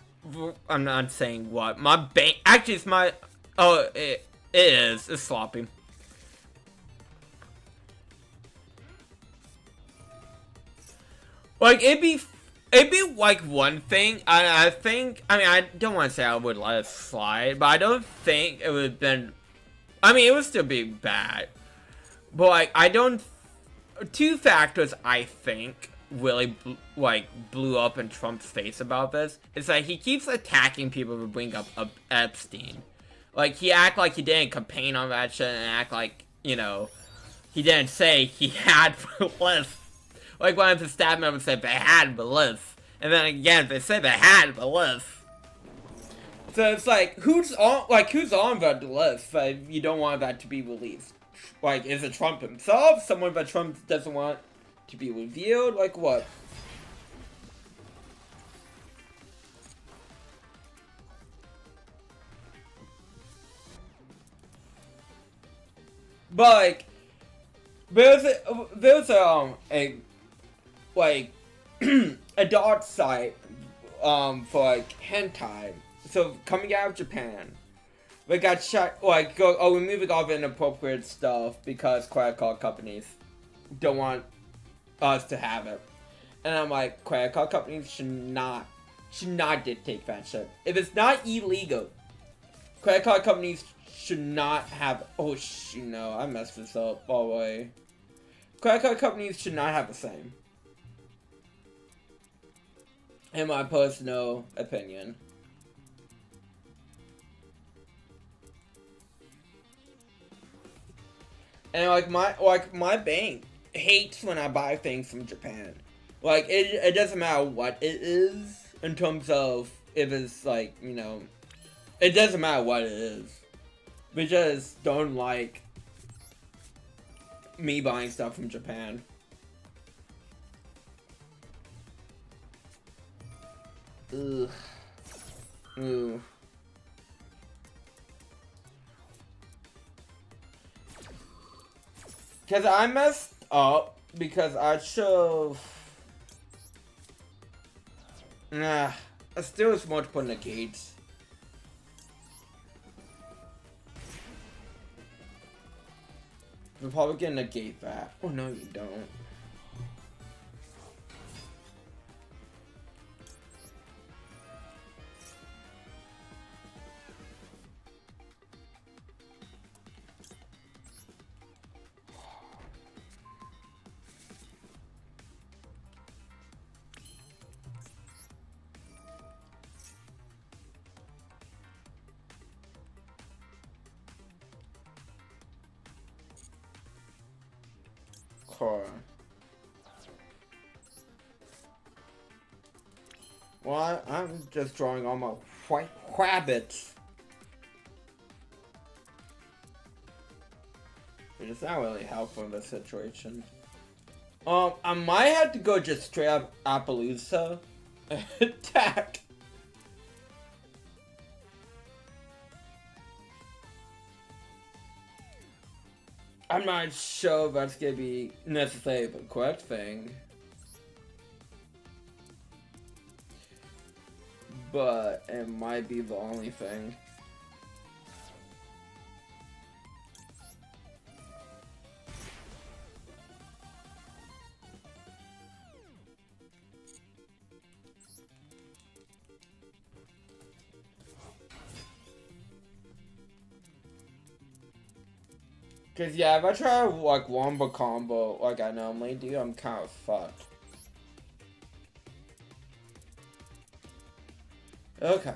I'm not saying what. My bank, actually it's my, oh, it is. It's sloppy. Like, it'd be like one thing. I think, I mean, I don't want to say I would let it slide, but I don't think it would have been, I mean, it would still be bad. But, like, I don't, two factors, I think, really blew up in Trump's face about this. It's like he keeps attacking people who bring up Epstein. Like, he act like he didn't campaign on that shit and act like, you know, he didn't say he had the list. Like one of the staff members said they had the list. And then again, they said they had the list. So it's like, who's on that list that you don't want that to be released? Like, is it Trump himself? Someone that Trump doesn't want to be revealed? Like what? But like, there's a like a dark site for like hentai. So coming out of Japan, they got shut like we're moving all the inappropriate stuff because credit card companies don't want us to have it. And I'm like, credit card companies should not dictate that shit. If it's not illegal, credit card companies should not have. Oh no, I messed this up all the way. Credit card companies should not have the same. In my personal opinion. And like my bank hates when I buy things from Japan. Like it doesn't matter what it is in terms of if it's like, you know, it doesn't matter what it is. We just don't like me buying stuff from Japan. Ugh. Ooh. Cause I messed up because I should've. Nah, I still was multiple negates. We're probably gonna negate that. Oh no, you don't. Well, I'm just drawing all my white rabbits. It's not really helpful in this situation. I might have to go just straight up Appaloosa attack. I'm not sure that's gonna be necessarily the correct thing. but it might be the only thing. Cause yeah, if I try like wombo combo like I normally do, I'm kind of fucked. Okay.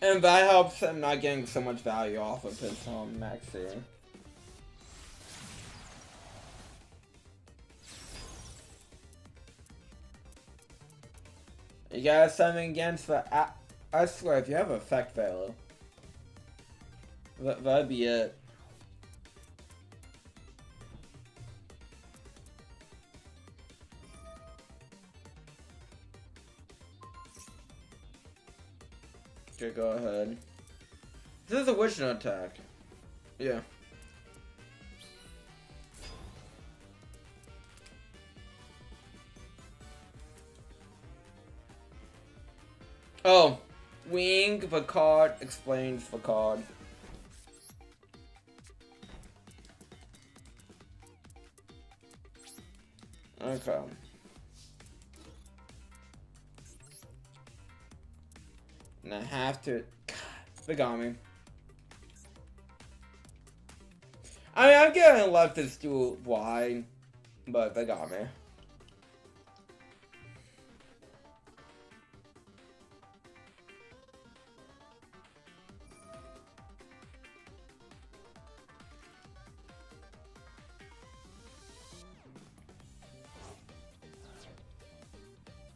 And that helps him not getting so much value off of his maxi. You got something against the. I swear, if you have effect value, that'd be it. Okay, go ahead. This is a witch note attack. Yeah. Oh, wing the card explains the card. Okay. And I have to. God, they got me. I mean, I'm getting left this duel wide, but they got me.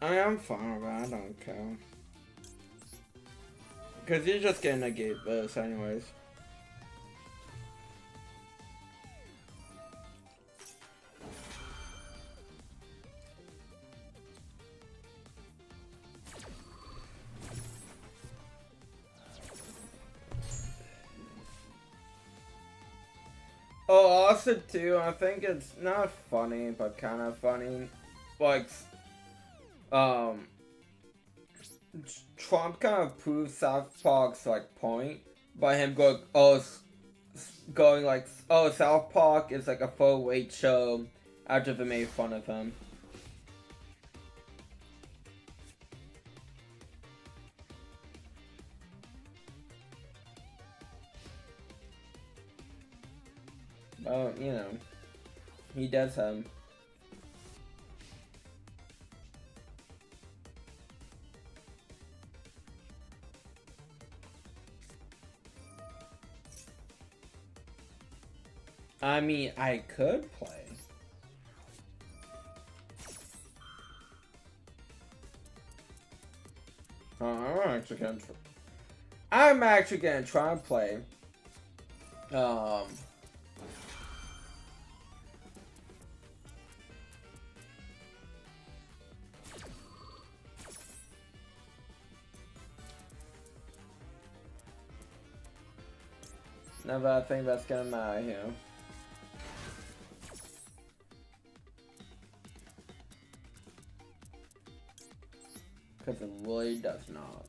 I mean, I'm fine with that. I don't care. Because you're just gonna negate this anyways. Oh, also too, I think it's not funny, but kind of funny. Like, Trump kind of proved South Park's like point by him going, going like, oh, South Park is like a full weight show after they made fun of him. Oh, you know, he does him. I mean, I could play. I'm actually gonna try and play. Never I think that's gonna matter here. Because it really does not.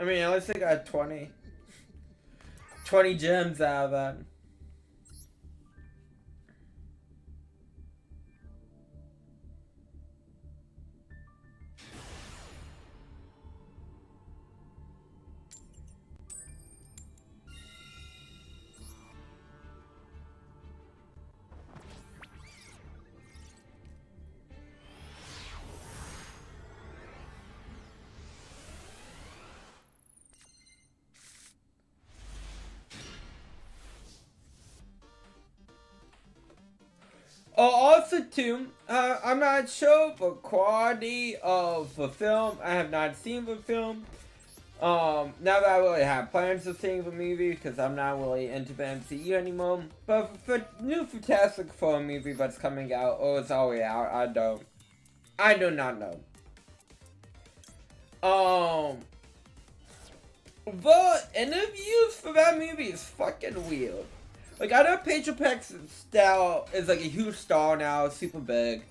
I mean, at least I got 20 gems out of that. Oh, also too, I'm not sure the quality of the film. I have not seen the film. Now that I really have plans of seeing the movie, because I'm not really into the MCU anymore. But the new Fantastic Four movie that's coming out, or it's already out, I do not know. The interviews for that movie is fucking weird. Like, I know Pedro Pascal is like a huge star now, super big.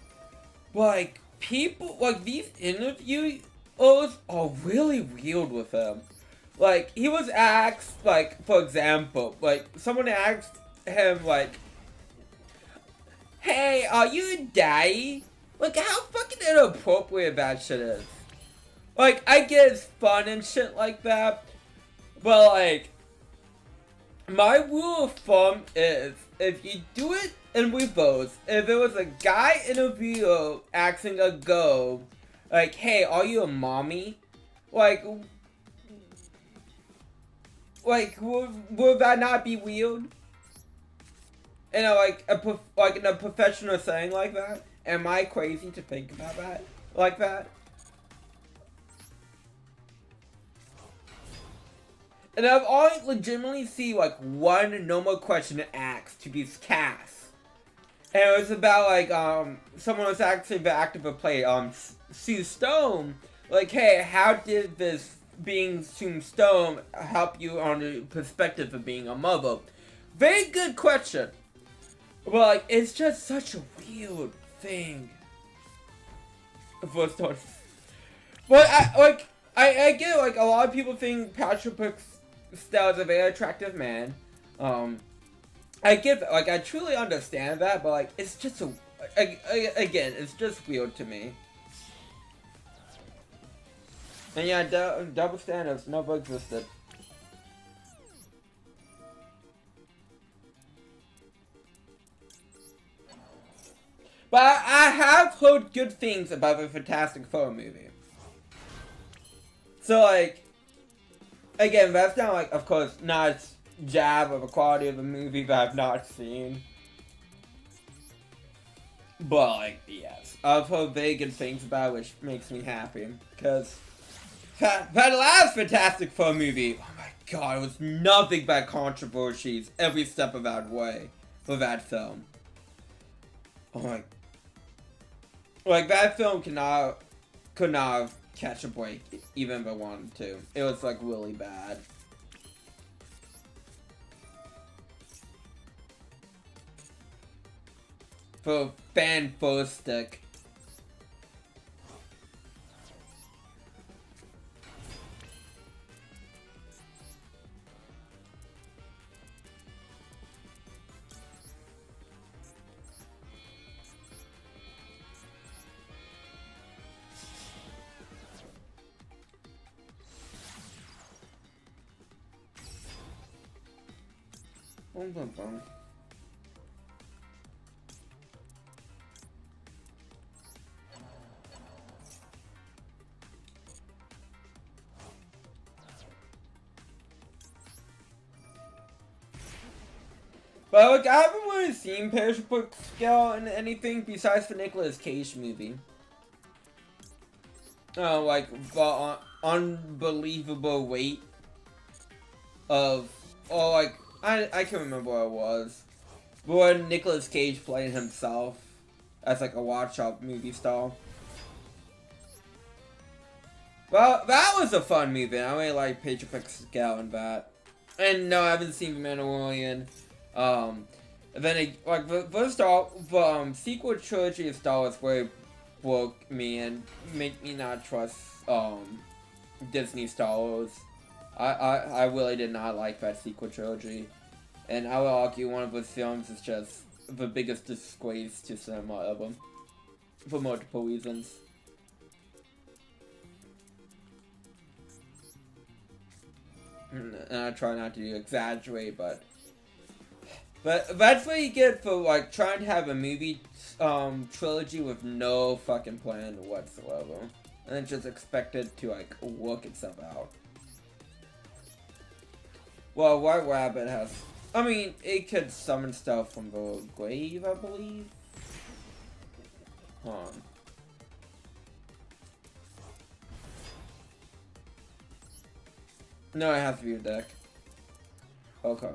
But, like, people, like, these interviews are really weird with him. Like, he was asked, like, for example, like, someone asked him, like, hey, are you a daddy? Like, how fucking inappropriate that shit is. Like, I get it's fun and shit like that, but, like, my rule of thumb is, if you do it in reverse, if it was a guy in a video asking a girl, like, hey, are you a mommy? Like, would that not be weird? In a, like in a professional setting like that? Am I crazy to think about that? Like that? And I've always legitimately seen, like, one normal question asked to these casts. And it was about, like, someone was actually the actor of play, Sue Stone. Like, hey, how did this being Sue Stone help you on the perspective of being a mother? Very good question. But, like, it's just such a weird thing. But I get, like, a lot of people think Patrick Pascal is a very attractive man. I get, like, I truly understand that, but, like, it's just again, it's just weird to me. And yeah, double standards never existed. But I have heard good things about the Fantastic Four movie. So, like, again, that's not, like, of course, not a jab of the quality of the movie that I've not seen. But, like, yes. I've heard very good things about it, which makes me happy. Because that last Fantastic Four movie, oh my god, it was nothing but controversies every step of that way for that film. Oh my. Like, that film could not catch a break, even if it wanted to. It was, like, really bad. For fan first stick. Bum, bum, bum. But look, I haven't really seen Patrick Pascal in anything besides the Nicolas Cage movie. Oh, like the unbelievable weight of, oh, like I can't remember what it was. But when Nicolas Cage played himself as like a watch-up movie star. Well, that was a fun movie. I really like Patrick Pascal in that. And no, I haven't seen The Mandalorian. Then like the sequel trilogy of Star Wars really broke me and made me not trust Disney Star Wars. I really did not like that sequel trilogy. And I would argue one of those films is just the biggest disgrace to cinema ever. For multiple reasons. And I try not to exaggerate, but that's what you get for like trying to have a movie trilogy with no fucking plan whatsoever. And then just expect it to like work itself out. Well, White Rabbit has, I mean, it could summon stuff from the grave, I believe. Hold on. No, it has to be a deck. Okay.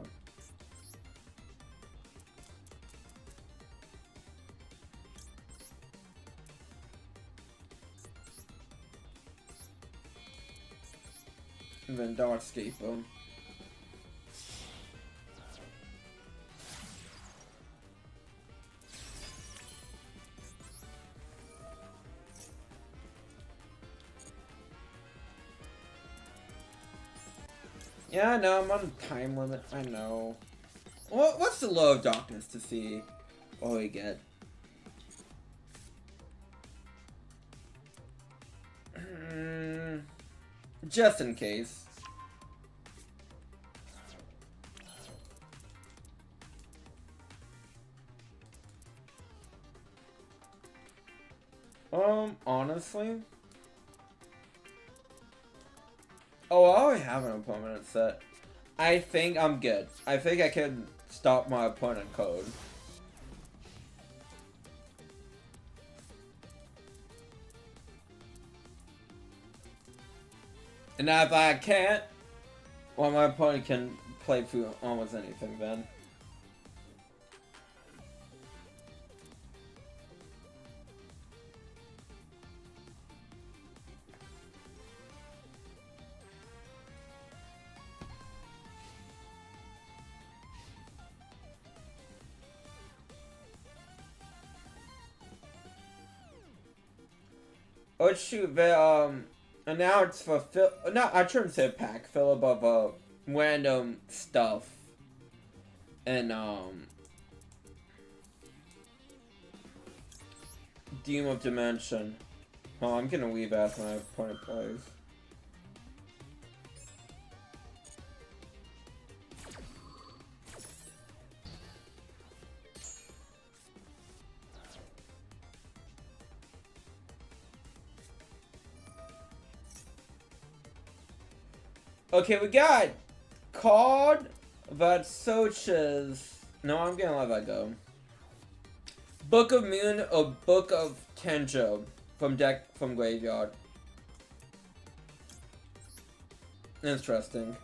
And then Darkscape them. Yeah, I know, I'm on a time limit, I know. What's the Low of Darkness to see what we get? Just in case. Honestly. Oh, I already have an opponent set. I think I'm good. I think I can stop my opponent code. And if I can't, well, my opponent can play through almost anything then. Oh shoot, they announced for no, I shouldn't say pack fill up of random stuff. And Doom of Dimension. Oh, I'm gonna leave as my opponent plays. Okay, we got card that searches. No, I'm gonna let that go. Book of Moon or Book of Tenjo from deck from graveyard. Interesting.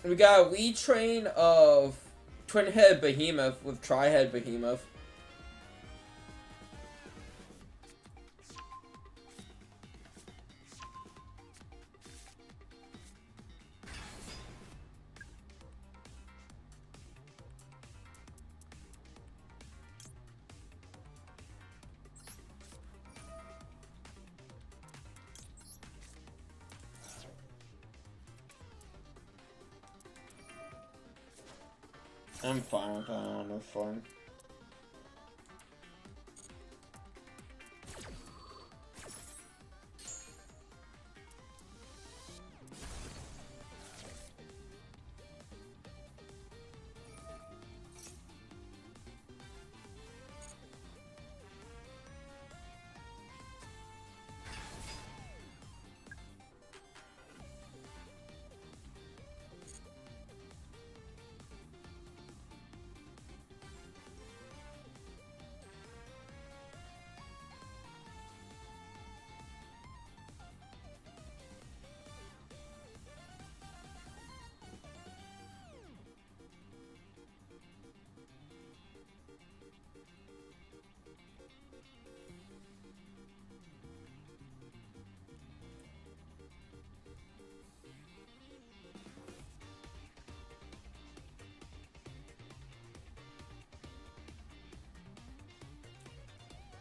We got a retrain of Twin-Head Behemoth with Tri-Head Behemoth. I'm fine with that, honestly.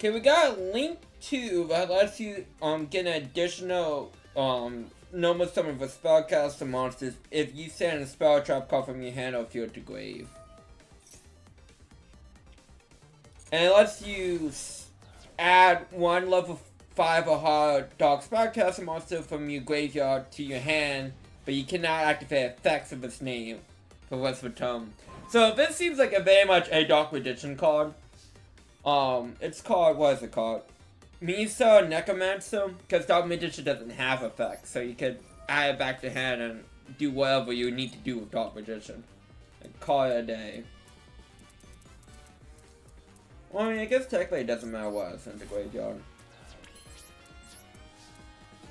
Okay, we got a link to that lets you get an additional normal summon for spellcaster monsters if you send a spell trap card from your hand or field to grave. And it lets you add one level 5 or higher dark spellcaster monster from your graveyard to your hand, but you cannot activate effects of its name for the rest of the turn. So this seems like a very much a Dark Magician card. It's called, what is it called? Misa Necromancer, because Dark Magician doesn't have effects, so you could add it back to hand and do whatever you need to do with Dark Magician. And call it a day. Well, I mean, I guess technically it doesn't matter what it's in the graveyard.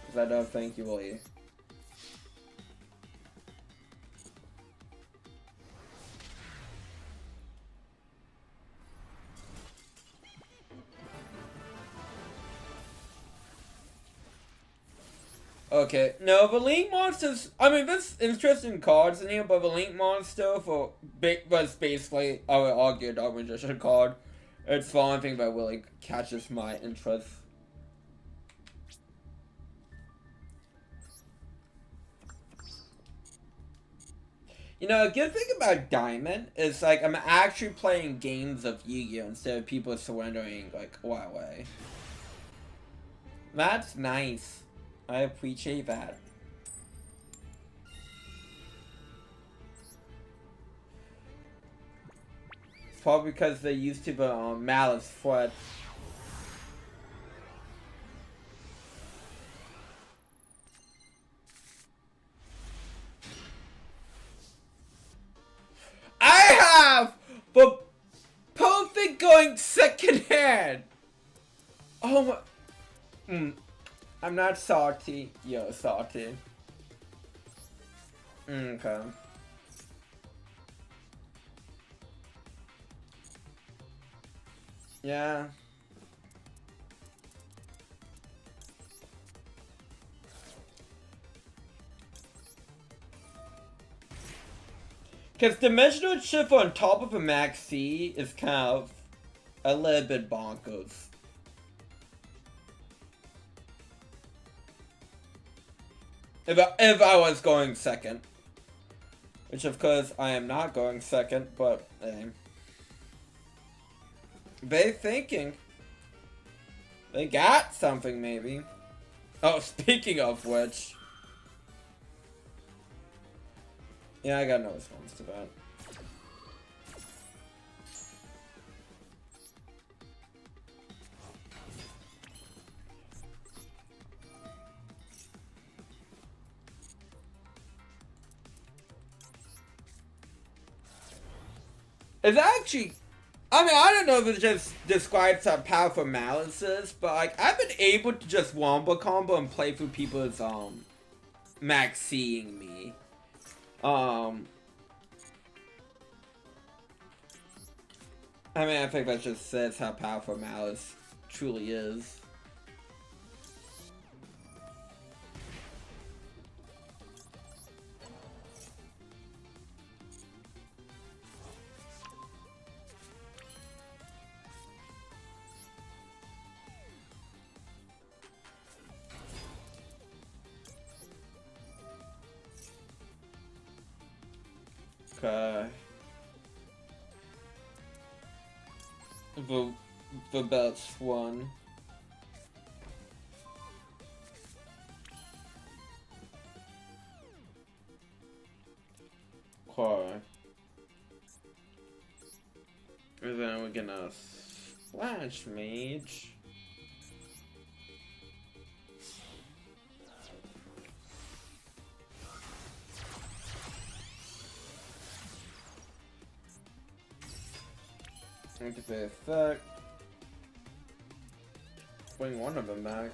Because I don't think you will eat. Okay, no, the Link Monsters, I mean, there's interesting cards in here, but the Link Monster was basically, I would argue, a Dark Magician card. It's the only thing that really catches my interest. You know, a good thing about Diamond is, like, I'm actually playing games of Yu-Gi-Oh! Instead of people surrendering, like, right away. That's nice. I appreciate that. It's probably because they used to the Malice Threat. I have the perfect going second hand. Oh my. I'm not salty. You're salty. Okay. Yeah. Because Dimensional Shift on top of a Max C is kind of a little bit bonkers. If I was going second. Which of course I am not going second, but they thinking. They got something maybe. Oh, speaking of which. Yeah, I got no response to that. It's actually, I mean, I don't know if it just describes how powerful Malice is, but like, I've been able to just wombo combo and play through people's, maxing me. I mean, I think that just says how powerful Malice truly is. Okay. The best one. Okay. And then we're gonna Flash Mage. Activate effect. Bring one of them back.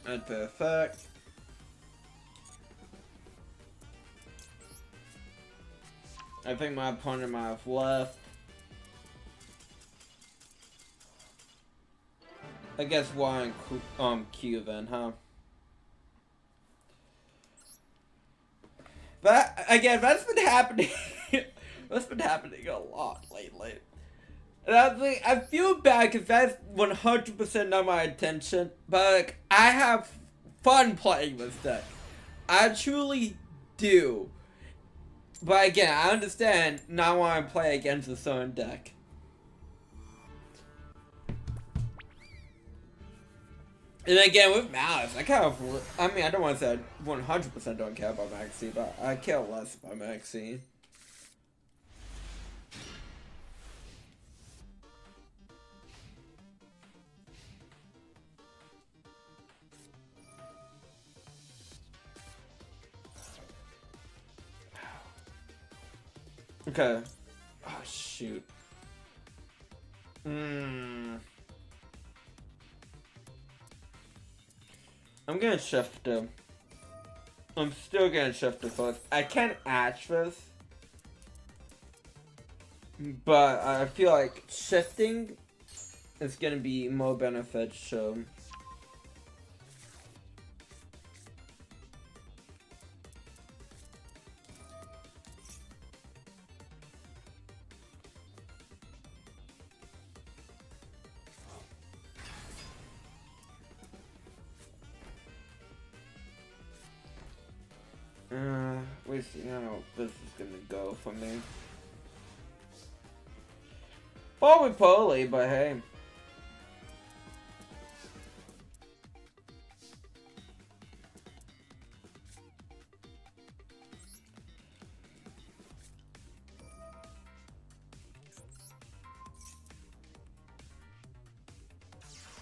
That's perfect. I think my opponent might have left. I guess Y and Q then, huh? But again, that's been happening. That's been happening a lot lately. And I feel bad because that's 100% not my intention. But like, I have fun playing this deck. I truly do. But again, I understand not wanting to play against a certain deck. And again, with Malice, I kind of, I mean, I don't want to say I 100% don't care about Maxi, but I care less about Maxi. Okay. Oh, shoot. I'm gonna shift him. I'm still gonna shift it first. I can atch this, but I feel like shifting is gonna be more beneficial. We'll see how this is gonna go for me. Probably poorly, but hey.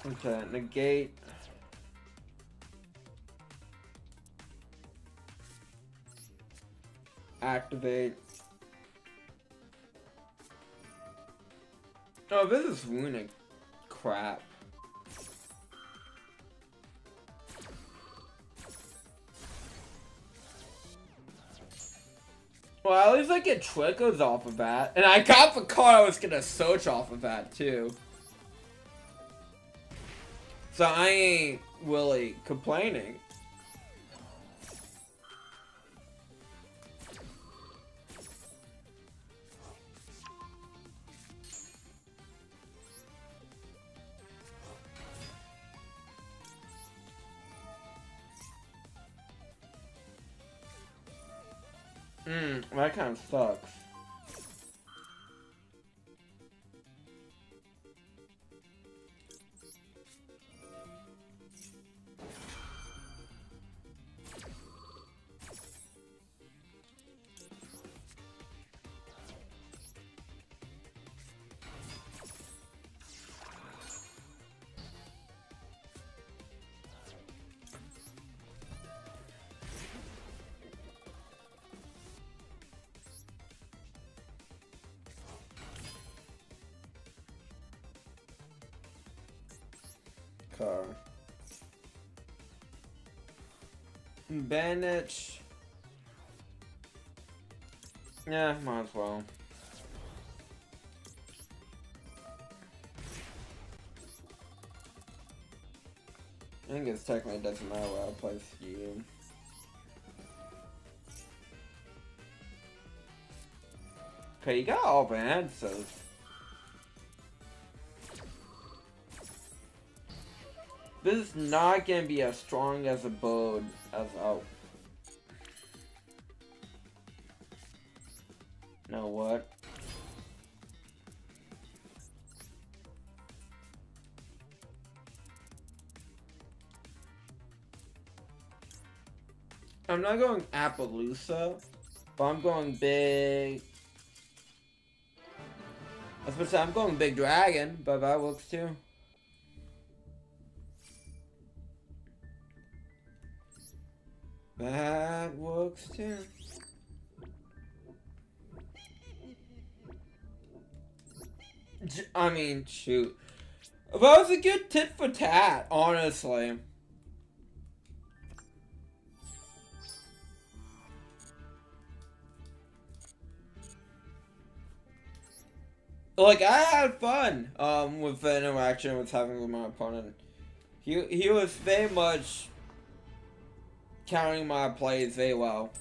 Okay, negate. Activate. Oh, this is runic crap. Well, at least I get triggers off of that. And I got the card I was gonna search off of that, too. So I ain't really complaining. That kind of sucks. Car. Bandage. Yeah, might as well. I think it's technically doesn't matter where I place you. Okay, you got all the answers. This is not gonna be as strong as a board as oh. Know what? I'm not going Appaloosa, but I'm going big. I was supposed to say I'm going Big Dragon, but that works too. That works too. I mean, shoot. That was a good tit for tat, honestly. Like, I had fun with the interaction I was having with my opponent. He was very much countering my plays very well.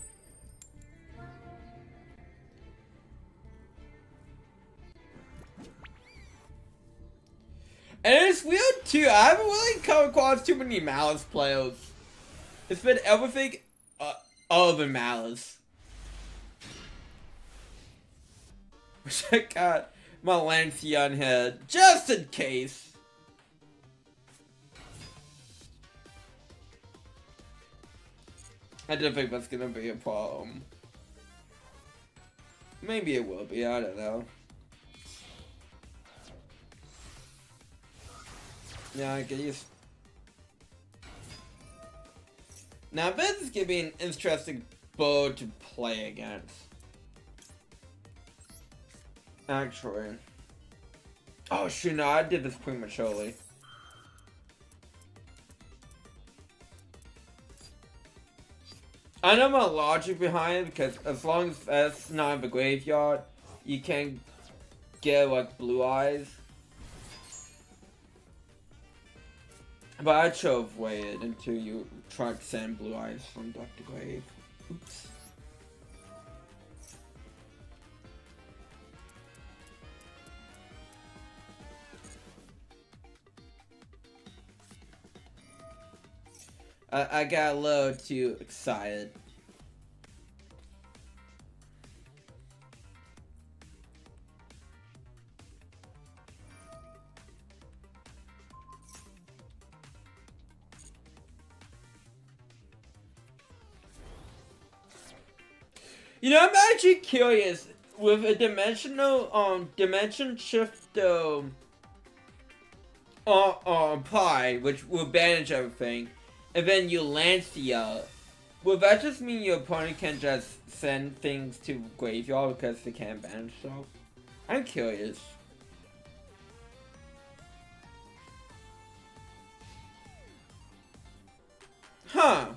And it's weird too, I haven't really come across too many Malice players. It's been everything other than Malice. Wish I got my Lancian head, just in case. I don't think that's gonna be a problem. Maybe it will be, I don't know. Yeah, I guess. Now, this is gonna be an interesting bow to play against. Actually. Oh, shoot, no, I did this prematurely. I know my logic behind it, because as long as that's not in the graveyard, you can get, like, blue eyes. But I should have waited until you tried to send blue eyes from Dr. Grave. Oops. I got a little too excited. You know, I'm actually curious with a dimension shift pie, which will banish everything, and then you Lancia. Will that just mean your opponent can just send things to graveyard because they can't banish stuff? I'm curious. Huh.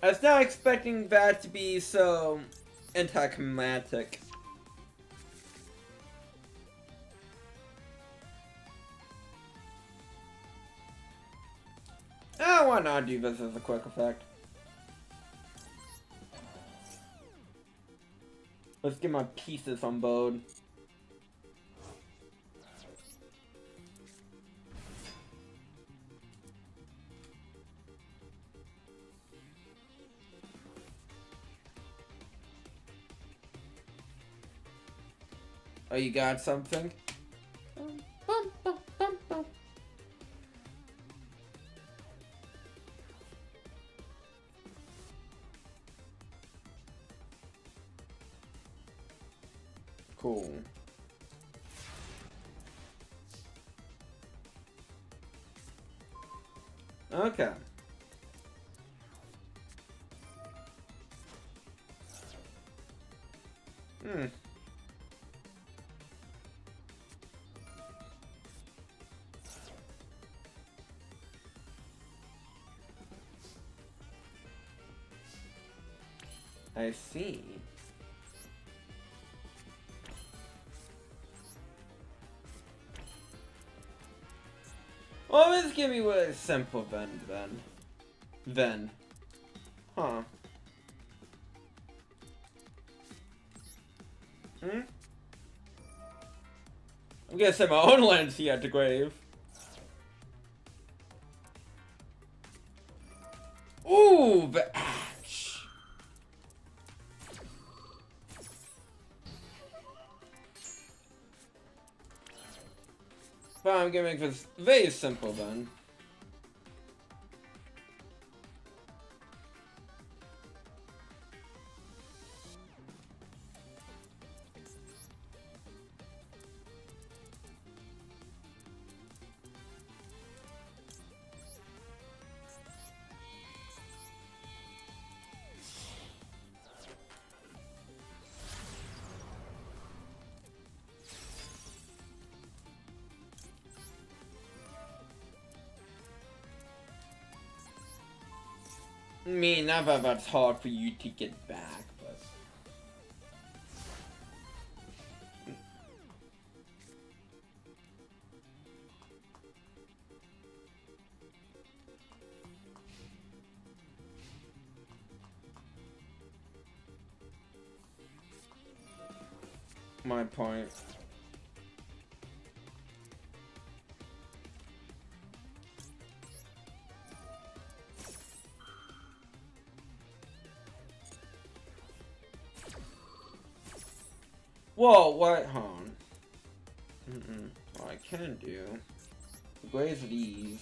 I was not expecting that to be so anticlimactic. Why not do this as a quick effect? Let's get my pieces on board. Oh, you got something? Cool. Okay. I see. Well, this give me really simple then. Huh. I'm gonna send my own Lancia at the grave. Ooh, the ash. But I'm gonna make this very simple then. I mean, not that that's hard for you to get back, but... my point. Whoa, what? Hold on. What I can do. Raise these.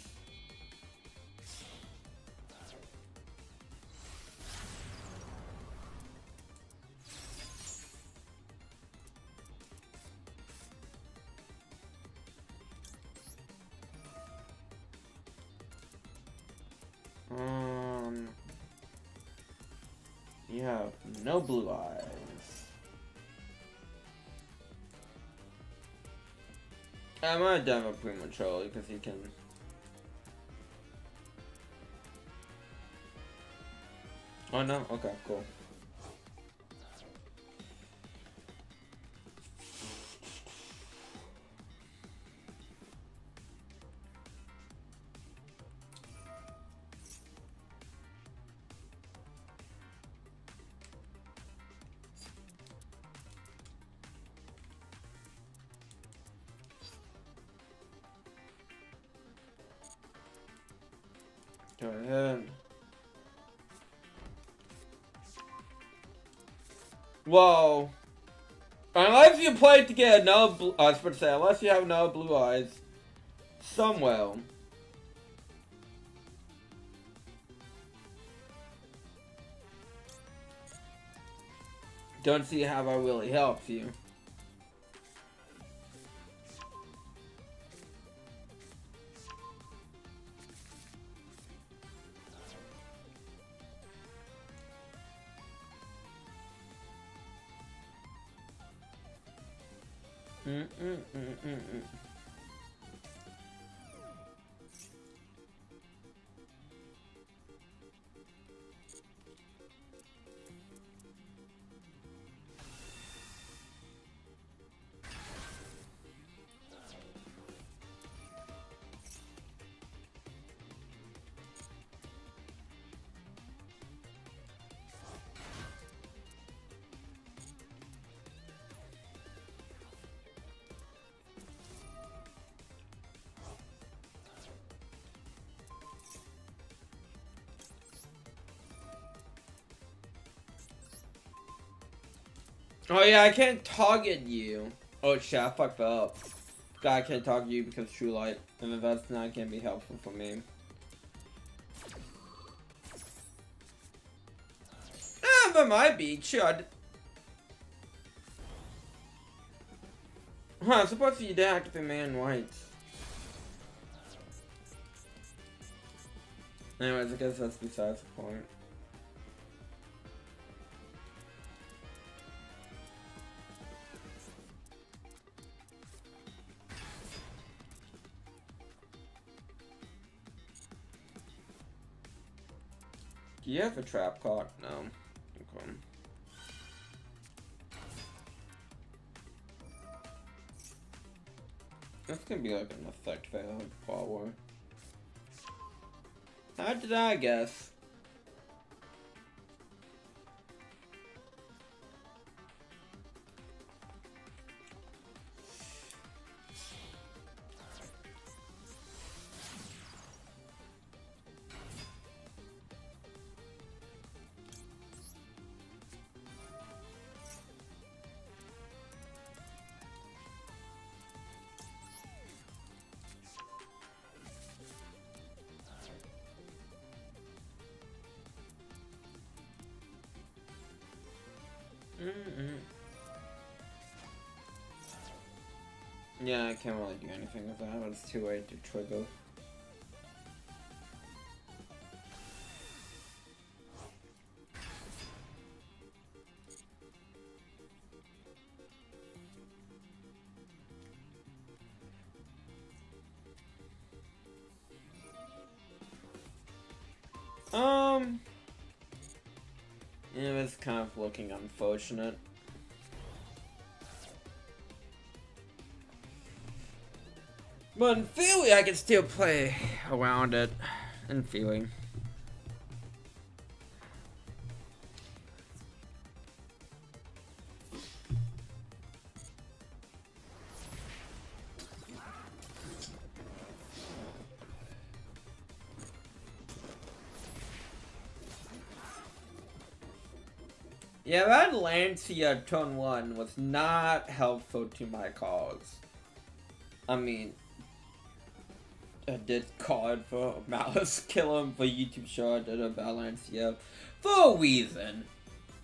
You have no blue eyes. I might demo prematurely because he can. Oh no? Okay, cool. Go ahead. Whoa. Unless you play to get no blue, I was about to say, unless you have no blue eyes. Somewhere. Don't see how that really helps you. Oh yeah, I can't target you. Oh shit, I fucked up. God, I can't target you because True Light, and then that's not gonna be helpful for me. That might be. Chud. Huh, supposed to be deactivate man whites. Anyways, I guess that's besides the point. Do you have a trap card? No. Okay. That's gonna be like an effect fail power. How did I guess? Yeah, I can't really do anything with that, but it's too late to trigger. Yeah, it's kind of looking unfortunate. But in theory, I can still play around it. In theory. Yeah, that Lancia turn 1 was not helpful to my cause. I mean, I did call it for Malice Kill him for YouTube show I did about Lancia for a reason.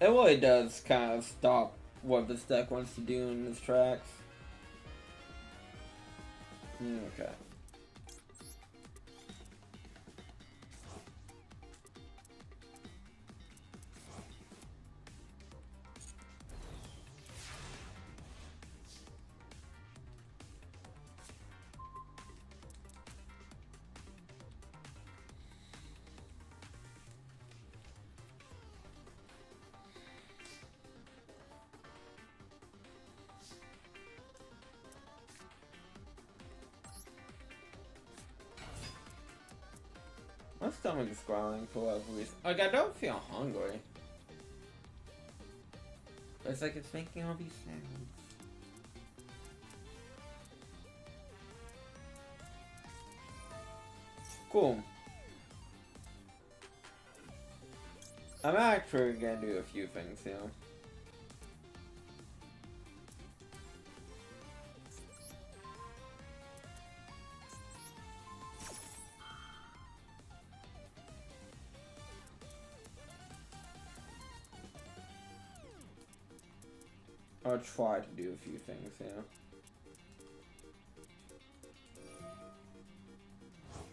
It really does kind of stop what this deck wants to do in its tracks. Okay. My stomach is growling for whatever reason. Like, I don't feel hungry. It's like it's making all these sounds. Cool. I'm actually gonna do a few things here. I'll try to do a few things here.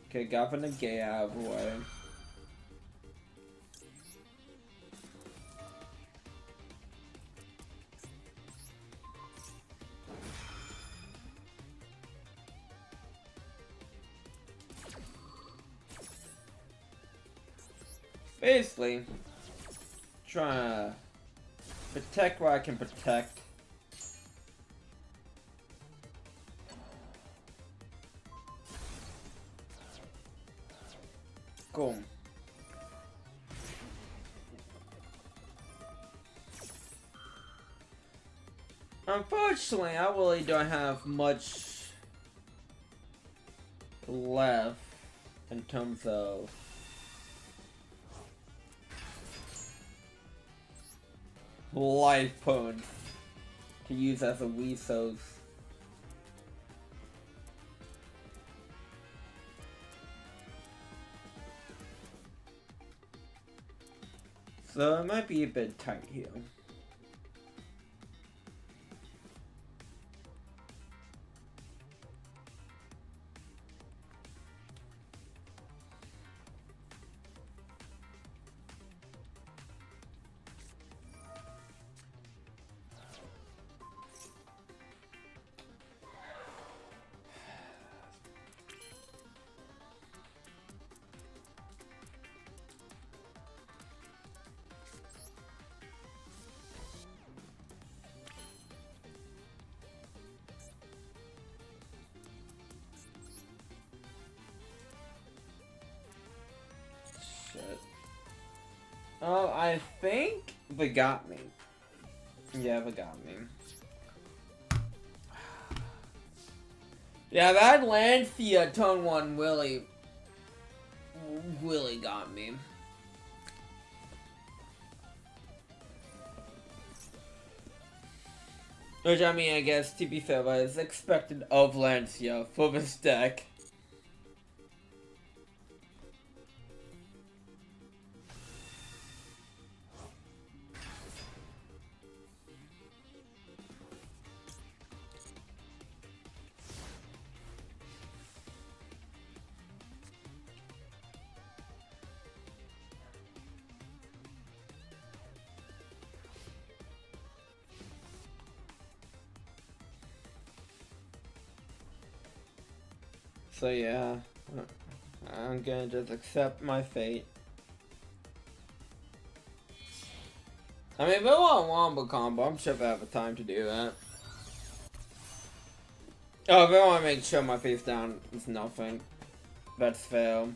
Okay, Governor Gay out of the way. Basically, trying to protect what I can protect. Cool. Unfortunately, I really don't have much left in terms of life points to use as a resource. So it might be a bit tight here. Oh, I think they got me. Yeah, they got me. Yeah, that Lancia turn 1 really got me. Which, I mean, I guess, to be fair, was expected of Lancia for this deck. So yeah, I'm gonna just accept my fate. I mean, if I want a wombo combo, I'm sure I have the time to do that. Oh, if I want to make sure my face down is nothing, that's fair.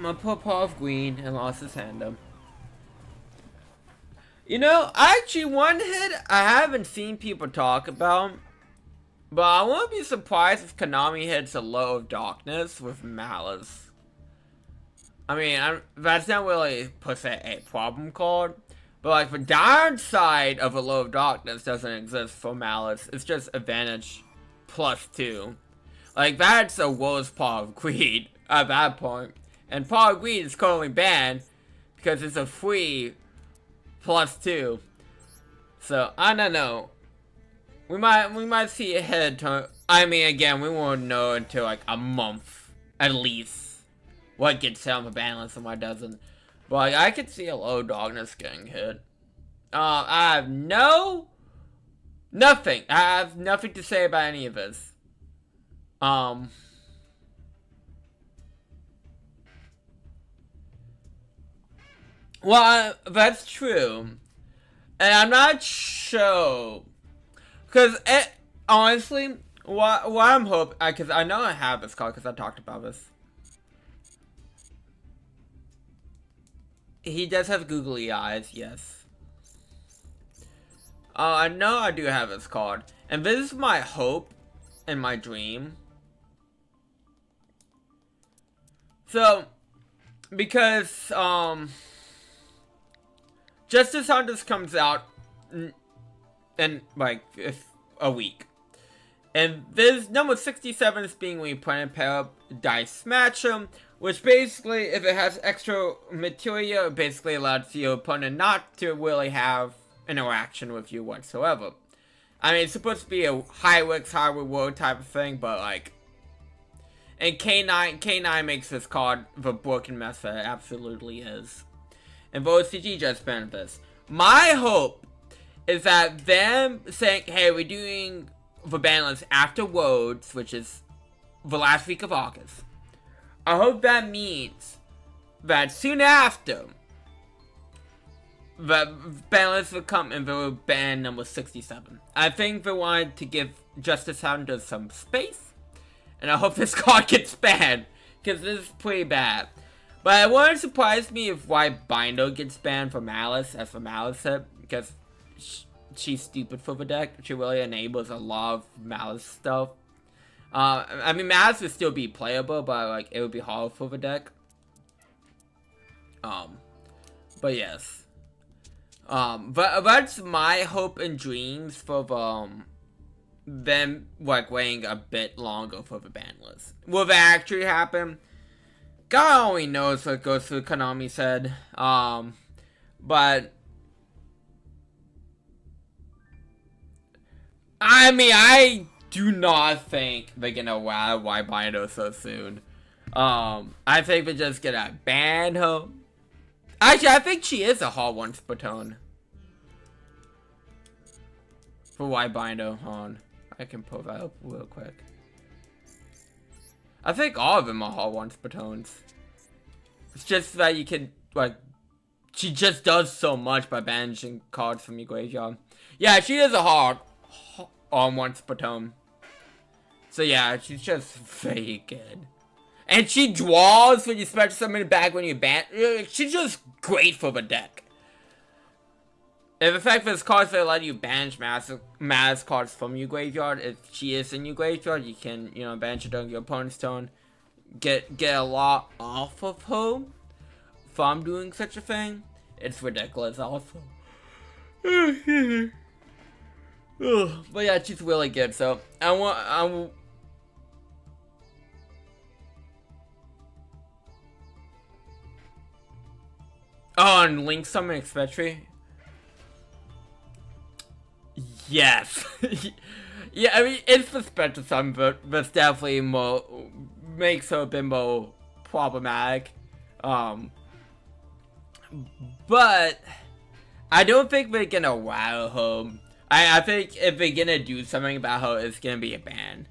my poor Paul of Green and lost his hand. You know, actually one hit I haven't seen people talk about, but I wouldn't be surprised if Konami hits a Low of Darkness with Malice. I mean, that's not really per se a problem card, but like the downside of a Low of Darkness doesn't exist for Malice. It's just advantage +2. Like, that's a worse Paw of Greed at that point. And Paw of Greed is currently banned because it's a free +2. So, I don't know. We might see a head turn. I mean, again, we won't know until like a month, at least, what gets hit on the ban list and what doesn't. But like, I could see a Low Darkness getting hit. I have nothing. I have nothing to say about any of this. Well, that's true. And I'm not sure. Because, honestly, what I'm hoping, because I know I have this card, because I talked about this. He does have googly eyes, yes. I know I do have this card. And this is my hope and my dream. So, because, Justice Hunters comes out in, like, a week. And this number 67 is being reprinted, pair up Dice Match'em, which basically, if it has extra material, it basically allows your opponent not to really have interaction with you whatsoever. I mean, it's supposed to be a high risk, high reward type of thing, but like, and K9 makes this card the broken mess that it absolutely is. And the OCG just banned this. My hope is that them saying, hey, we're doing the ban list after Worlds, which is the last week of August. I hope that means that soon after, the ban list will come and they will ban number 67. I think they wanted to give Justice Hunters some space, and I hope this card gets banned, because this is pretty bad. But it wouldn't surprise me if White Bindo gets banned for Malice, as for Malice hit, because she's stupid for the deck. She really enables a lot of Malice stuff. I mean, Malice would still be playable, but like, it would be hard for the deck. But yes. But that's my hope and dreams for them like waiting a bit longer for the ban list. Will that actually happen? God only knows what goes through Konami's head. But I mean, I do not think they're gonna allow White Bindo so soon. I think they're just gonna ban her. Actually, I think she is a hard one per tone. For White Bindo, hold on. I can pull that up real quick. I think all of them are hard ones per tones. It's just that you can, like, she just does so much by banishing cards from your graveyard. Yeah, she is a hard on once per tone. So yeah, she's just very good. And she draws when you special summon it back when you ban. She's just great for the deck. If the fact that cards that let you banish mass cards from your graveyard, if she is in your graveyard, you can, you know, banish it on your opponent's turn. Get a lot off of her from doing such a thing. It's ridiculous also. But yeah, she's really good, so I want oh, and Link Summon especially. Yes. Yeah, I mean, it's the special summon, but that's definitely more, makes her a bit more problematic. But I don't think they're gonna wow her. I think if they're gonna do something about her, it's gonna be a ban.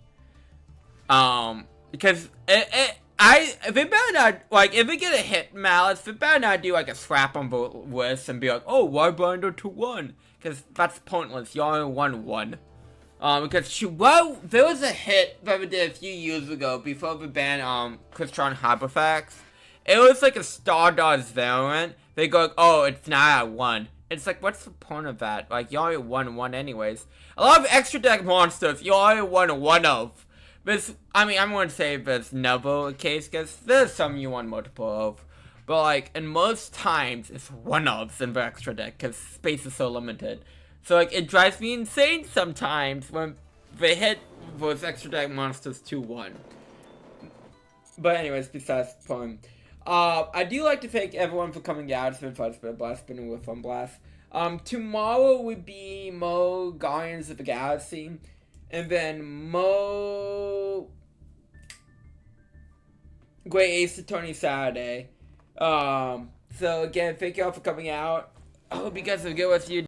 Because they better not, like, if they get a hit Malice, they better not do like a slap on the wrist and be like, oh, why bind her to 1? Because that's pointless. You only won 1. Because there was a hit that we did a few years ago before we banned Crystron Hyperfax, it was like a Stardust variant. They go, like, oh, it's not at 1. It's like, what's the point of that? Like, you only won 1 anyways. A lot of extra deck monsters, you only won 1 of. But I mean, I'm going to say that's never a case, because there's some you won multiple of. But, like, in most times, it's 1 ofs in the extra deck, because space is so limited. So, like, it drives me insane sometimes when they hit those extra deck monsters 2-1. But anyways, besides the point. I do like to thank everyone for coming out. It's been fun. It's been a blast. It's been a fun blast. Tomorrow would be Mo Guardians of the Galaxy. And then Mo Great Ace Attorney Saturday. So again, thank you all for coming out. I hope you guys have a good rest of your